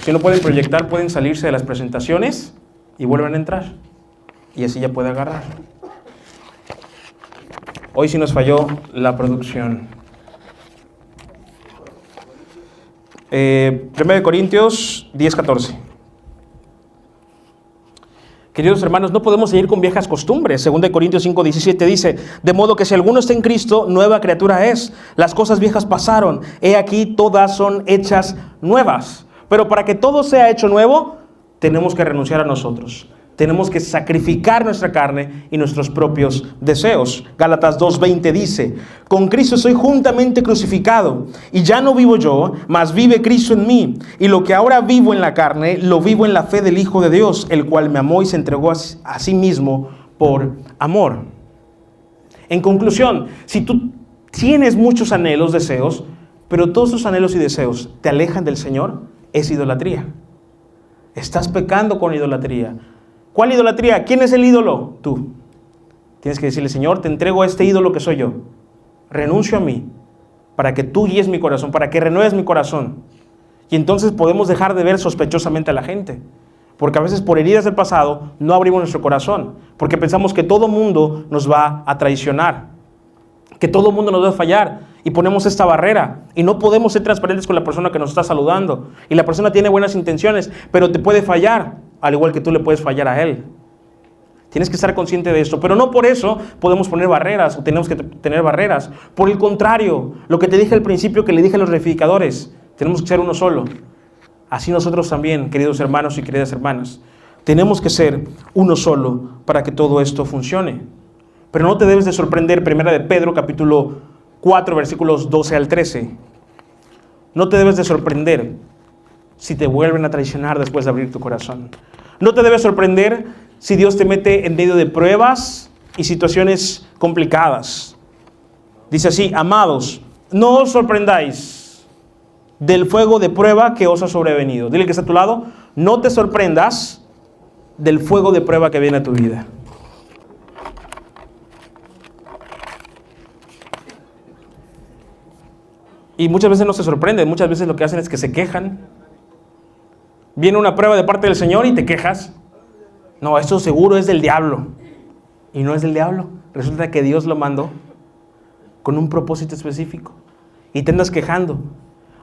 Si no pueden proyectar, pueden salirse de las presentaciones y vuelven a entrar. Y así ya puede agarrar. Hoy sí nos falló la producción. 1 Corintios 10:14. Queridos hermanos, no podemos seguir con viejas costumbres. 2 Corintios 5:17 dice, de modo que si alguno está en Cristo, nueva criatura es. Las cosas viejas pasaron, he aquí todas son hechas nuevas. Pero para que todo sea hecho nuevo, tenemos que renunciar a nosotros. Tenemos que sacrificar nuestra carne y nuestros propios deseos. Gálatas 2:20 dice, con Cristo soy juntamente crucificado, y ya no vivo yo, mas vive Cristo en mí. Y lo que ahora vivo en la carne, lo vivo en la fe del Hijo de Dios, el cual me amó y se entregó a sí mismo por amor. En conclusión, si tú tienes muchos anhelos, deseos, pero todos tus anhelos y deseos te alejan del Señor, es idolatría. Estás pecando con idolatría. ¿Cuál idolatría? ¿Quién es el ídolo? Tú. Tienes que decirle, Señor, te entrego a este ídolo que soy yo. Renuncio a mí para que tú guíes mi corazón, para que renueves mi corazón. Y entonces podemos dejar de ver sospechosamente a la gente. Porque a veces por heridas del pasado no abrimos nuestro corazón. Porque pensamos que todo mundo nos va a traicionar, que todo mundo nos va a fallar. Y ponemos esta barrera y no podemos ser transparentes con la persona que nos está saludando. Y la persona tiene buenas intenciones, pero te puede fallar, al igual que tú le puedes fallar a él. Tienes que estar consciente de esto, pero no por eso podemos poner barreras o tenemos que tener barreras. Por el contrario, lo que te dije al principio, que le dije a los reificadores, tenemos que ser uno solo. Así nosotros también, queridos hermanos y queridas hermanas, tenemos que ser uno solo para que todo esto funcione. Pero no te debes de sorprender, 1 de Pedro, capítulo 4, versículos 12 al 13. No te debes de sorprender si te vuelven a traicionar después de abrir tu corazón. No te debes sorprender si Dios te mete en medio de pruebas y situaciones complicadas. Dice así, amados, no os sorprendáis del fuego de prueba que os ha sobrevenido. Dile que está a tu lado, no te sorprendas del fuego de prueba que viene a tu vida. Y muchas veces no se sorprenden, muchas veces lo que hacen es que se quejan. Viene una prueba de parte del Señor y te quejas. No, esto seguro es del diablo. Y no es del diablo. Resulta que Dios lo mandó con un propósito específico. Y te andas quejando.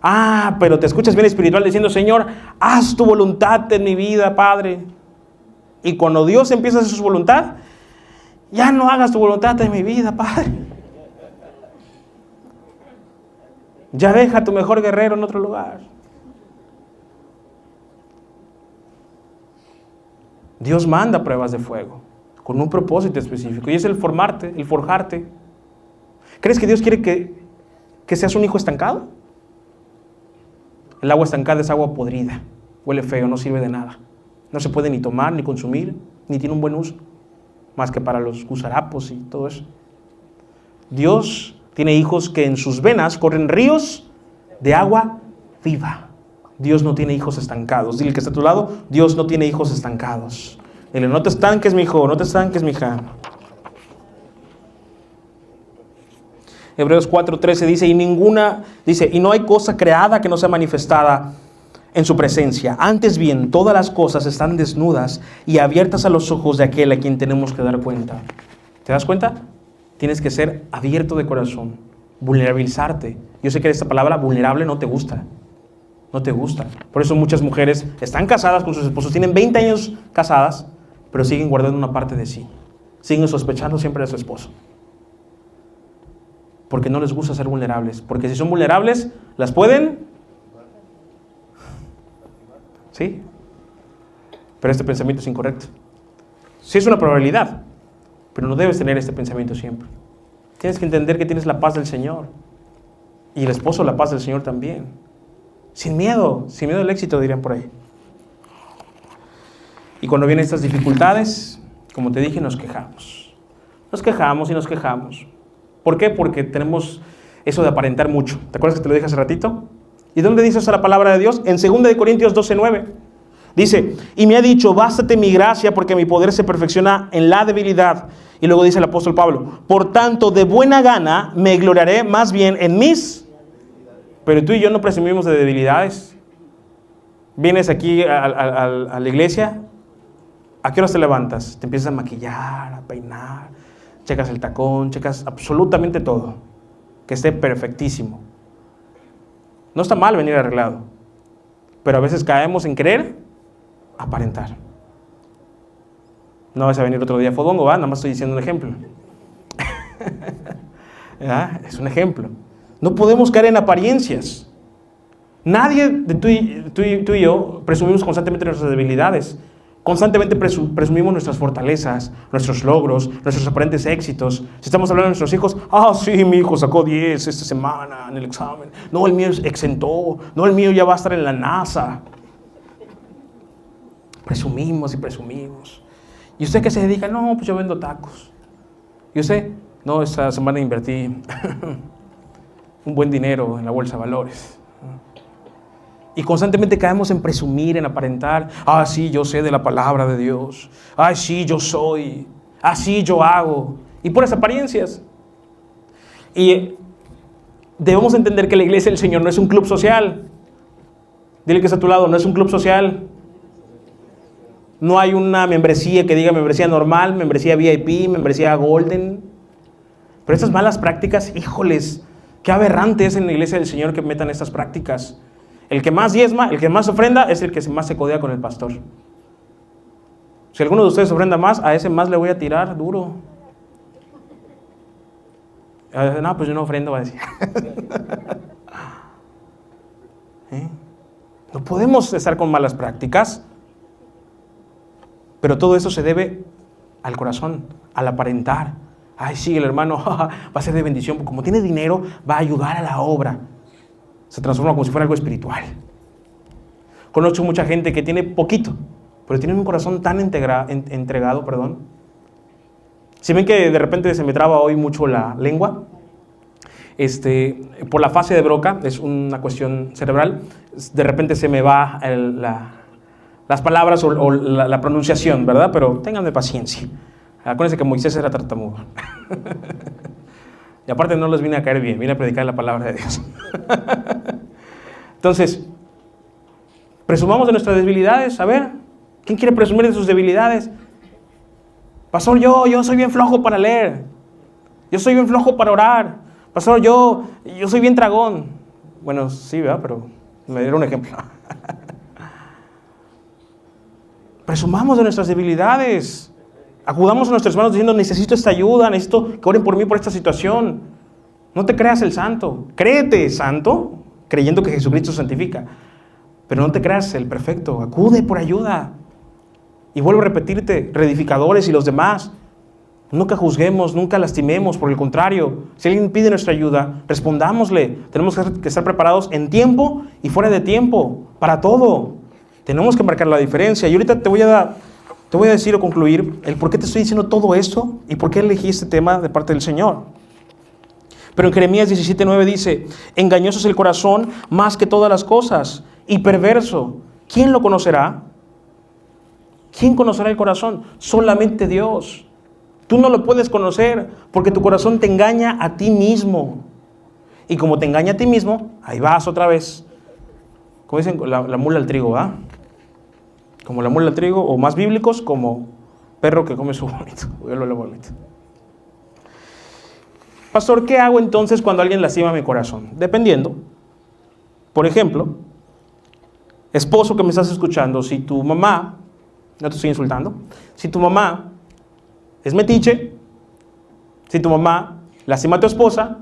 Ah, pero te escuchas bien espiritual diciendo, Señor, haz tu voluntad en mi vida, Padre. Y cuando Dios empieza a hacer su voluntad, ya no hagas tu voluntad en mi vida, Padre. Ya deja a tu mejor guerrero en otro lugar. Dios manda pruebas de fuego con un propósito específico y es el formarte, el forjarte. ¿Crees que Dios quiere que seas un hijo estancado? El agua estancada es agua podrida, huele feo, no sirve de nada. No se puede ni tomar, ni consumir, ni tiene un buen uso, más que para los gusarapos y todo eso. Dios Tiene hijos que en sus venas corren ríos de agua viva. Dios no tiene hijos estancados. Dile que está a tu lado, Dios no tiene hijos estancados. Dile, no te estanques, mi hijo, no te estanques, mi hija. Hebreos 4:13 dice, y no hay cosa creada que no sea manifestada en su presencia. Antes bien, todas las cosas están desnudas y abiertas a los ojos de aquel a quien tenemos que dar cuenta. ¿Te das cuenta? Tienes que ser abierto de corazón, vulnerabilizarte. Yo sé que esta palabra vulnerable no te gusta. No te gusta. Por eso muchas mujeres están casadas con sus esposos, tienen 20 años casadas, pero siguen guardando una parte de sí. Siguen sospechando siempre de su esposo. Porque no les gusta ser vulnerables. Porque si son vulnerables, las pueden... ¿Sí? Pero este pensamiento es incorrecto. Sí es una probabilidad, pero no debes tener este pensamiento siempre. Tienes que entender que tienes la paz del Señor. Y el esposo la paz del Señor también. Sin miedo al éxito, dirían por ahí. Y cuando vienen estas dificultades, como te dije, nos quejamos. Nos quejamos y nos quejamos. ¿Por qué? Porque tenemos eso de aparentar mucho. ¿Te acuerdas que te lo dije hace ratito? ¿Y dónde dice eso la palabra de Dios? En 2 Corintios 12:9. Dice, y me ha dicho, bástate mi gracia porque mi poder se perfecciona en la debilidad. Y luego dice el apóstol Pablo, por tanto, de buena gana me gloriaré más bien en mis... Pero tú y yo no presumimos de debilidades. Vienes aquí a la iglesia, ¿a qué horas te levantas? Te empiezas a maquillar, a peinar, checas el tacón, checas absolutamente todo, que esté perfectísimo. No está mal venir arreglado, pero a veces caemos en querer aparentar. No vas a venir otro día fodongo, ¿va? Nada más estoy diciendo un ejemplo. Es un ejemplo. No podemos caer en apariencias. Nadie de tú y yo presumimos constantemente nuestras debilidades. Constantemente presumimos nuestras fortalezas, nuestros logros, nuestros aparentes éxitos. Si estamos hablando de nuestros hijos, sí, mi hijo sacó 10 esta semana en el examen. No, el mío exentó. No, el mío ya va a estar en la NASA. Presumimos y presumimos. ¿Y usted qué se dedica? No, pues yo vendo tacos. ¿Y usted? No, esta semana invertí un buen dinero en la bolsa de valores. Y constantemente caemos en presumir, en aparentar. Sí, yo sé de la palabra de Dios. Sí, yo soy. Sí, yo hago. Y puras apariencias. Y debemos entender que la iglesia del Señor no es un club social. Dile que está a tu lado, no es un club social. No hay una membresía que diga membresía normal, membresía VIP, membresía Golden. Pero estas malas prácticas, híjoles, qué aberrante es en la iglesia del Señor que metan estas prácticas. El que más diezma, el que más ofrenda, es el que más se codea con el pastor. Si alguno de ustedes ofrenda más, a ese más le voy a tirar duro. No, pues yo no ofrendo, va a decir. No podemos estar con malas prácticas. Pero todo eso se debe al corazón, al aparentar. Sí, el hermano va a ser de bendición, porque como tiene dinero, va a ayudar a la obra. Se transforma como si fuera algo espiritual. Conozco mucha gente que tiene poquito, pero tiene un corazón tan entregado. Si ven que de repente se me traba hoy mucho la lengua, por la fase de Broca, es una cuestión cerebral, de repente se me va las palabras o la pronunciación, ¿verdad? Pero ténganme paciencia. Acuérdense que Moisés era tartamudo. Y aparte no les vine a caer bien, vine a predicar la palabra de Dios. Entonces, presumamos de nuestras debilidades. A ver, ¿quién quiere presumir de sus debilidades? Pastor, yo soy bien flojo para leer. Yo soy bien flojo para orar. Pastor, yo soy bien tragón. Bueno, sí, ¿verdad? Pero me dieron un ejemplo. Presumamos de nuestras debilidades. Acudamos a nuestros hermanos diciendo, necesito esta ayuda, necesito que oren por mí por esta situación. No te creas el santo. Créete santo, creyendo que Jesucristo santifica. Pero no te creas el perfecto. Acude por ayuda. Y vuelvo a repetirte, reedificadores y los demás, nunca juzguemos, nunca lastimemos. Por el contrario, si alguien pide nuestra ayuda, respondámosle. Tenemos que estar preparados en tiempo y fuera de tiempo, para todo. Tenemos que marcar la diferencia. Y ahorita te voy a decir o concluir el por qué te estoy diciendo todo esto y por qué elegí este tema de parte del Señor. Pero en Jeremías 17:9 dice, engañoso es el corazón más que todas las cosas y perverso. ¿Quién lo conocerá? ¿Quién conocerá el corazón? Solamente Dios. Tú no lo puedes conocer porque tu corazón te engaña a ti mismo. Y como te engaña a ti mismo, ahí vas otra vez. Como dicen, la mula al trigo, ¿va? Como la mula al trigo, o más bíblicos, como perro que come su vómito. Yo lo vómito. Pastor, ¿qué hago entonces cuando alguien lastima mi corazón? Dependiendo. Por ejemplo, esposo que me estás escuchando, si tu mamá, no te estoy insultando, si tu mamá es metiche, si tu mamá lastima a tu esposa,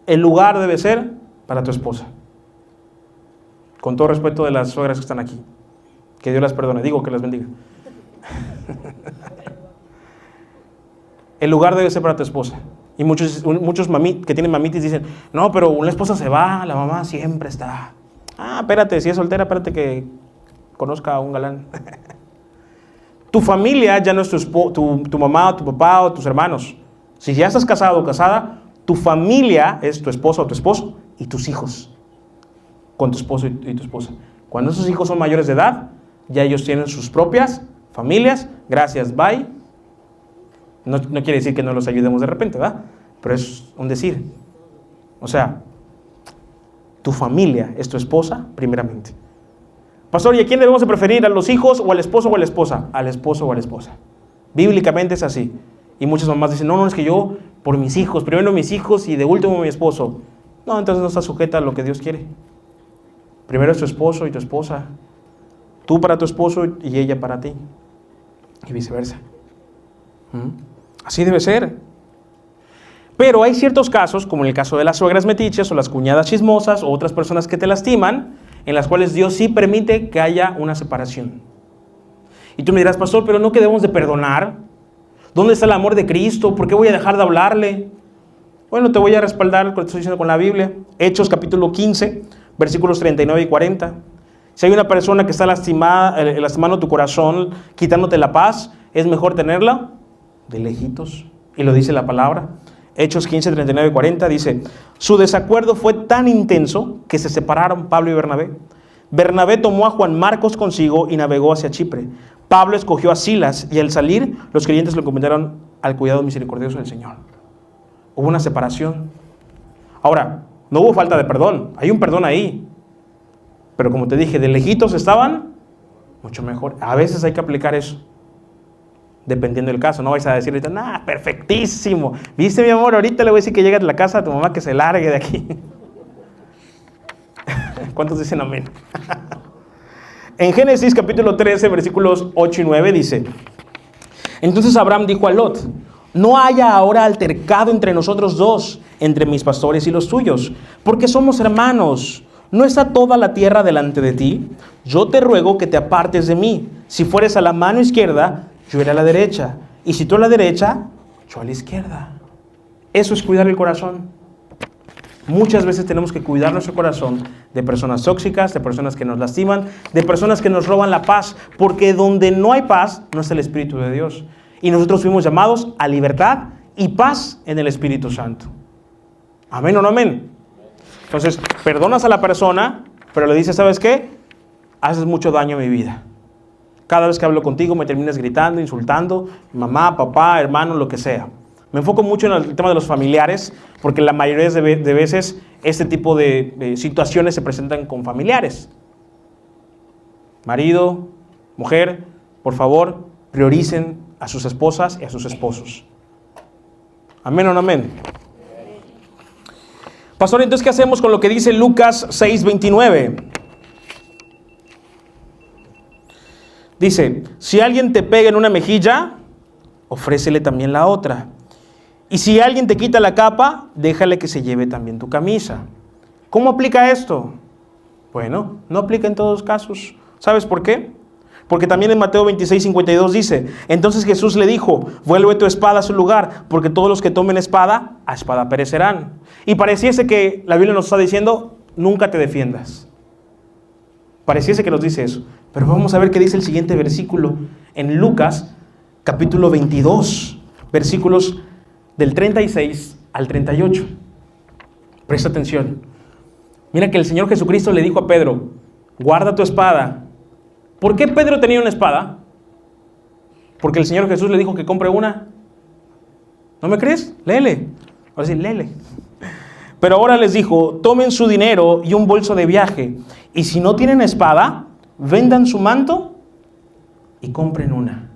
el lugar debe ser para tu esposa. Con todo respeto de las suegras que están aquí. Que Dios las perdone, digo que las bendiga. El lugar debe ser para tu esposa. Y muchos que tienen mamitis dicen, no, pero una esposa se va, la mamá siempre está. Ah, espérate, si es soltera, espérate que conozca a un galán. Tu familia ya no es tu mamá, o tu papá o tus hermanos. Si ya estás casado o casada, tu familia es tu esposa o tu esposo y tus hijos. Con tu esposo y tu esposa. Cuando esos hijos son mayores de edad, ya ellos tienen sus propias familias. Gracias, bye. No quiere decir que no los ayudemos de repente, ¿verdad? Pero es un decir. O sea, tu familia es tu esposa, primeramente. Pastor, ¿y a quién debemos de preferir? ¿A los hijos o al esposo o a la esposa? Al esposo o a la esposa. Bíblicamente es así. Y muchas mamás dicen, no, es que yo, por mis hijos, primero mis hijos y de último mi esposo. No, entonces no está sujeta a lo que Dios quiere. Primero es tu esposo y tu esposa. Tú para tu esposo y ella para ti. Y viceversa. Así debe ser. Pero hay ciertos casos, como en el caso de las suegras metiches o las cuñadas chismosas o otras personas que te lastiman, en las cuales Dios sí permite que haya una separación. Y tú me dirás, pastor, pero no que debemos de perdonar. ¿Dónde está el amor de Cristo? ¿Por qué voy a dejar de hablarle? Bueno, te voy a respaldar lo que te estoy diciendo con la Biblia. Hechos capítulo 15, versículos 39 y 40. Si hay una persona que está lastimando tu corazón, quitándote la paz, es mejor tenerla de lejitos. Y lo dice la palabra. Hechos 15, 39 y 40 dice, su desacuerdo fue tan intenso que se separaron Pablo y Bernabé. Bernabé tomó a Juan Marcos consigo y navegó hacia Chipre. Pablo escogió a Silas y al salir los creyentes lo encomendaron al cuidado misericordioso del Señor. Hubo una separación. Ahora, no hubo falta de perdón, hay un perdón ahí. Pero como te dije, de lejitos estaban mucho mejor. A veces hay que aplicar eso. Dependiendo del caso, no vais a decir ahorita, nah, perfectísimo. ¿Viste, mi amor? Ahorita le voy a decir que llegue a la casa a tu mamá que se largue de aquí. ¿Cuántos dicen amén? En Génesis capítulo 13, versículos 8 y 9 dice, entonces Abraham dijo a Lot, no haya ahora altercado entre nosotros dos, entre mis pastores y los tuyos, porque somos hermanos. ¿No está toda la tierra delante de ti? Yo te ruego que te apartes de mí. Si fueres a la mano izquierda, yo iré a la derecha. Y si tú a la derecha, yo a la izquierda. Eso es cuidar el corazón. Muchas veces tenemos que cuidar nuestro corazón de personas tóxicas, de personas que nos lastiman, de personas que nos roban la paz. Porque donde no hay paz, no está el Espíritu de Dios. Y nosotros fuimos llamados a libertad y paz en el Espíritu Santo. ¿Amén o no amén? Entonces, perdonas a la persona, pero le dices, ¿sabes qué? Haces mucho daño a mi vida. Cada vez que hablo contigo me terminas gritando, insultando, mamá, papá, hermano, lo que sea. Me enfoco mucho en el tema de los familiares, porque la mayoría de veces este tipo de situaciones se presentan con familiares. Marido, mujer, por favor, prioricen a sus esposas y a sus esposos. ¿Amén o no amén? Pastor, entonces, ¿qué hacemos con lo que dice Lucas 6:29? Dice, si alguien te pega en una mejilla, ofrécele también la otra. Y si alguien te quita la capa, déjale que se lleve también tu camisa. ¿Cómo aplica esto? Bueno, no aplica en todos los casos. ¿Sabes por qué? Porque también en Mateo 26:52 dice, entonces Jesús le dijo, vuelve tu espada a su lugar, porque todos los que tomen espada, a espada perecerán. Y pareciese que la Biblia nos está diciendo, nunca te defiendas. Pareciese que nos dice eso. Pero vamos a ver qué dice el siguiente versículo en Lucas, capítulo 22, versículos del 36 al 38. Presta atención. Mira que el Señor Jesucristo le dijo a Pedro, guarda tu espada. ¿Por qué Pedro tenía una espada? Porque el Señor Jesús le dijo que compre una. ¿No me crees? Léele. Ahora sí, léele. Pero ahora les dijo, tomen su dinero y un bolso de viaje. Y si no tienen espada, vendan su manto y compren una.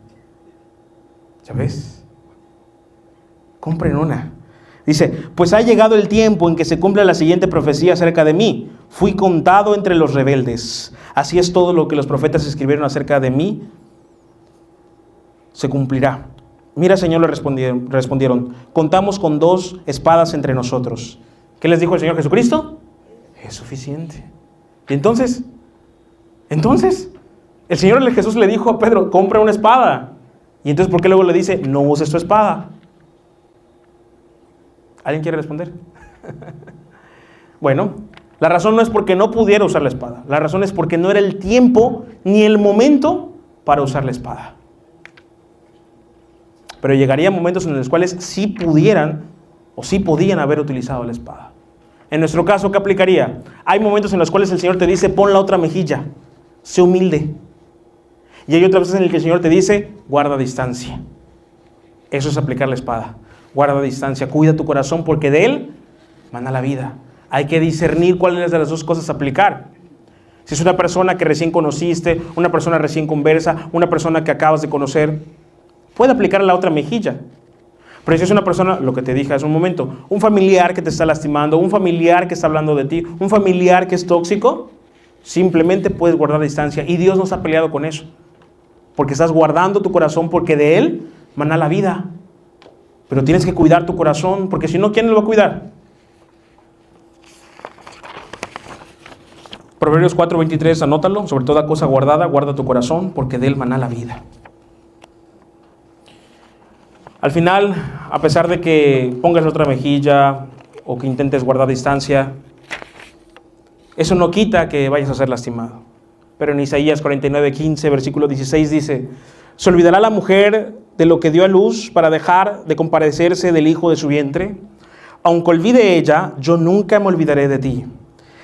¿Sabes? Compren una. Dice, pues ha llegado el tiempo en que se cumpla la siguiente profecía acerca de mí. Fui contado entre los rebeldes. Así es, todo lo que los profetas escribieron acerca de mí se cumplirá. Mira, Señor, le respondieron, contamos con 2 espadas entre nosotros. ¿Qué les dijo el Señor Jesucristo? Es suficiente. ¿Y entonces? El Señor Jesús le dijo a Pedro, compra una espada. ¿Y entonces por qué luego le dice, no uses tu espada? ¿Alguien quiere responder? Bueno, la razón no es porque no pudiera usar la espada. La razón es porque no era el tiempo ni el momento para usar la espada. Pero llegaría momentos en los cuales sí pudieran o sí podían haber utilizado la espada. En nuestro caso, ¿qué aplicaría? Hay momentos en los cuales el Señor te dice, pon la otra mejilla, sé humilde. Y hay otras veces en las que el Señor te dice, guarda distancia. Eso es aplicar la espada. Guarda distancia, cuida tu corazón porque de él mana la vida. Hay que discernir cuáles de las dos cosas aplicar. Si es una persona que recién conociste, una persona recién conversa, una persona que acabas de conocer, puede aplicar la otra mejilla. Pero si es una persona, lo que te dije hace un momento, un familiar que te está lastimando, un familiar que está hablando de ti, un familiar que es tóxico, simplemente puedes guardar distancia. Y Dios nos ha peleado con eso. Porque estás guardando tu corazón porque de él mana la vida. Pero tienes que cuidar tu corazón, porque si no, ¿quién lo va a cuidar? Proverbios 4:23, anótalo. Sobre toda cosa guardada, guarda tu corazón, porque de él mana la vida. Al final, a pesar de que pongas la otra mejilla o que intentes guardar distancia, eso no quita que vayas a ser lastimado. Pero en Isaías 49:15, versículo 16 dice, ¿se olvidará la mujer de lo que dio a luz para dejar de compadecerse del hijo de su vientre? Aunque olvide ella, yo nunca me olvidaré de ti.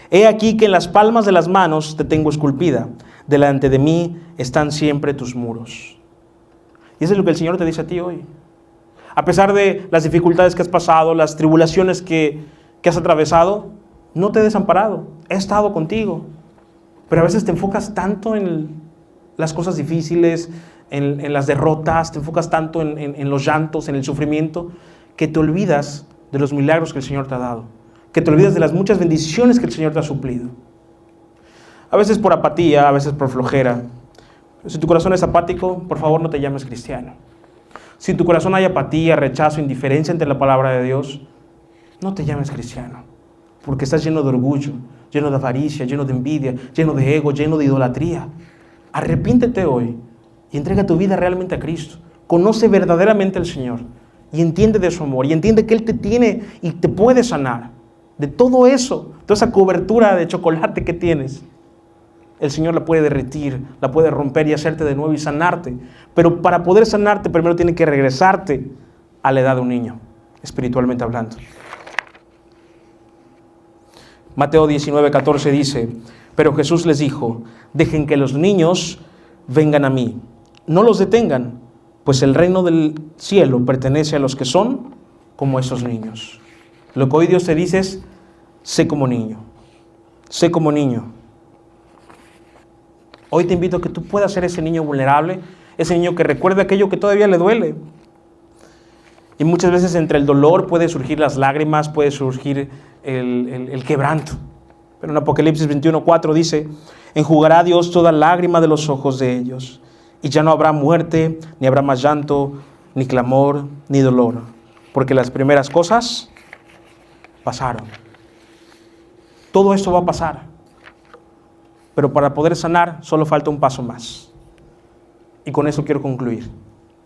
He aquí que en las palmas de las manos te tengo esculpida. Delante de mí están siempre tus muros. Y eso es lo que el Señor te dice a ti hoy. A pesar de las dificultades que has pasado, las tribulaciones que has atravesado, no te he desamparado. He estado contigo. Pero a veces te enfocas tanto en las cosas difíciles, en las derrotas, te enfocas tanto en los llantos, en el sufrimiento, que te olvidas de los milagros que el Señor te ha dado, que te olvidas de las muchas bendiciones que el Señor te ha suplido. A veces por apatía, a veces por flojera. Si tu corazón es apático, por favor no te llames cristiano. Si en tu corazón hay apatía, rechazo, indiferencia ante la palabra de Dios, no te llames cristiano, porque estás lleno de orgullo, lleno de avaricia, lleno de envidia, lleno de ego, lleno de idolatría. Arrepiéntete hoy y entrega tu vida realmente a Cristo. Conoce verdaderamente al Señor y entiende de su amor y entiende que Él te tiene y te puede sanar de todo eso, toda esa cobertura de chocolate que tienes. El Señor la puede derretir, la puede romper y hacerte de nuevo y sanarte. Pero para poder sanarte, primero tiene que regresarte a la edad de un niño, espiritualmente hablando. Mateo 19:14 dice, pero Jesús les dijo, dejen que los niños vengan a mí. No los detengan, pues el reino del cielo pertenece a los que son como esos niños. Lo que hoy Dios te dice es, sé como niño. Sé como niño. Hoy te invito a que tú puedas ser ese niño vulnerable, ese niño que recuerda aquello que todavía le duele. Y muchas veces entre el dolor puede surgir las lágrimas, puede surgir el quebranto. Pero en Apocalipsis 21:4 dice, enjugará Dios toda lágrima de los ojos de ellos, y ya no habrá muerte, ni habrá más llanto, ni clamor, ni dolor, porque las primeras cosas pasaron. Todo esto va a pasar. Pero para poder sanar solo falta un paso más. Y con eso quiero concluir.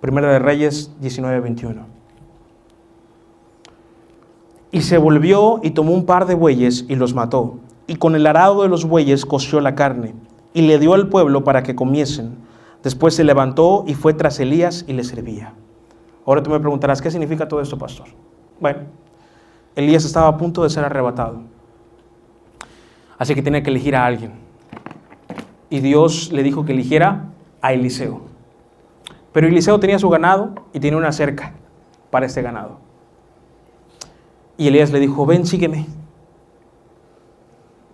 Primera de Reyes 19:21. Y se volvió y tomó un par de bueyes y los mató. Y con el arado de los bueyes coció la carne y le dio al pueblo para que comiesen. Después se levantó y fue tras Elías y le servía. Ahora tú me preguntarás, ¿qué significa todo esto, pastor? Bueno, Elías estaba a punto de ser arrebatado. Así que tenía que elegir a alguien. Y Dios le dijo que eligiera a Eliseo. Pero Eliseo tenía su ganado y tenía una cerca para este ganado. Y Elías le dijo, ven, sígueme.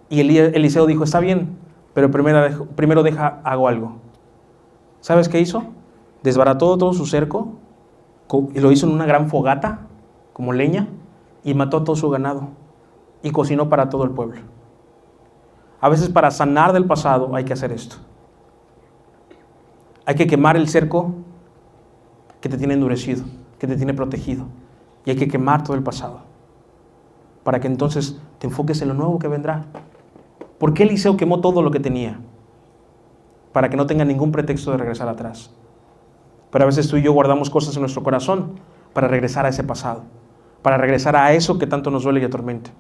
Y Eliseo dijo, está bien, pero primero hago algo. ¿Sabes qué hizo? Desbarató todo su cerco y lo hizo en una gran fogata, como leña, y mató a todo su ganado y cocinó para todo el pueblo. A veces para sanar del pasado hay que hacer esto. Hay que quemar el cerco que te tiene endurecido, que te tiene protegido. Y hay que quemar todo el pasado para que entonces te enfoques en lo nuevo que vendrá. ¿Por qué Eliseo quemó todo lo que tenía? Para que no tenga ningún pretexto de regresar atrás. Pero a veces tú y yo guardamos cosas en nuestro corazón para regresar a ese pasado, para regresar a eso que tanto nos duele y atormenta.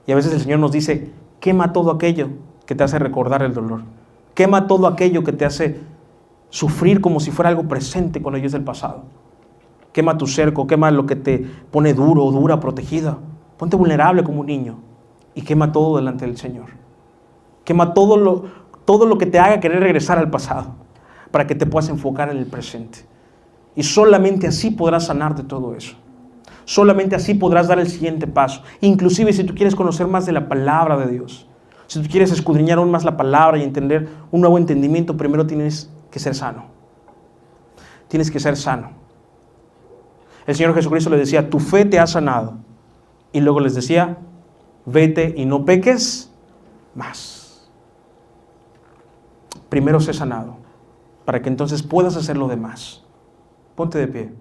Y a veces el Señor nos dice, quema todo aquello que te hace recordar el dolor. Quema todo aquello que te hace sufrir como si fuera algo presente cuando ya es del pasado. Quema tu cerco, quema lo que te pone duro o dura, protegida. Ponte vulnerable como un niño y quema todo delante del Señor. Quema todo lo que te haga querer regresar al pasado para que te puedas enfocar en el presente. Y solamente así podrás sanar de todo eso. Solamente así podrás dar el siguiente paso. Inclusive si tú quieres conocer más de la palabra de Dios, si tú quieres escudriñar aún más la palabra y entender un nuevo entendimiento, primero tienes que ser sano. Tienes que ser sano. El Señor Jesucristo le decía, tu fe te ha sanado. Y luego les decía, vete y no peques más. Primero sé sanado, para que entonces puedas hacer lo demás. Ponte de pie.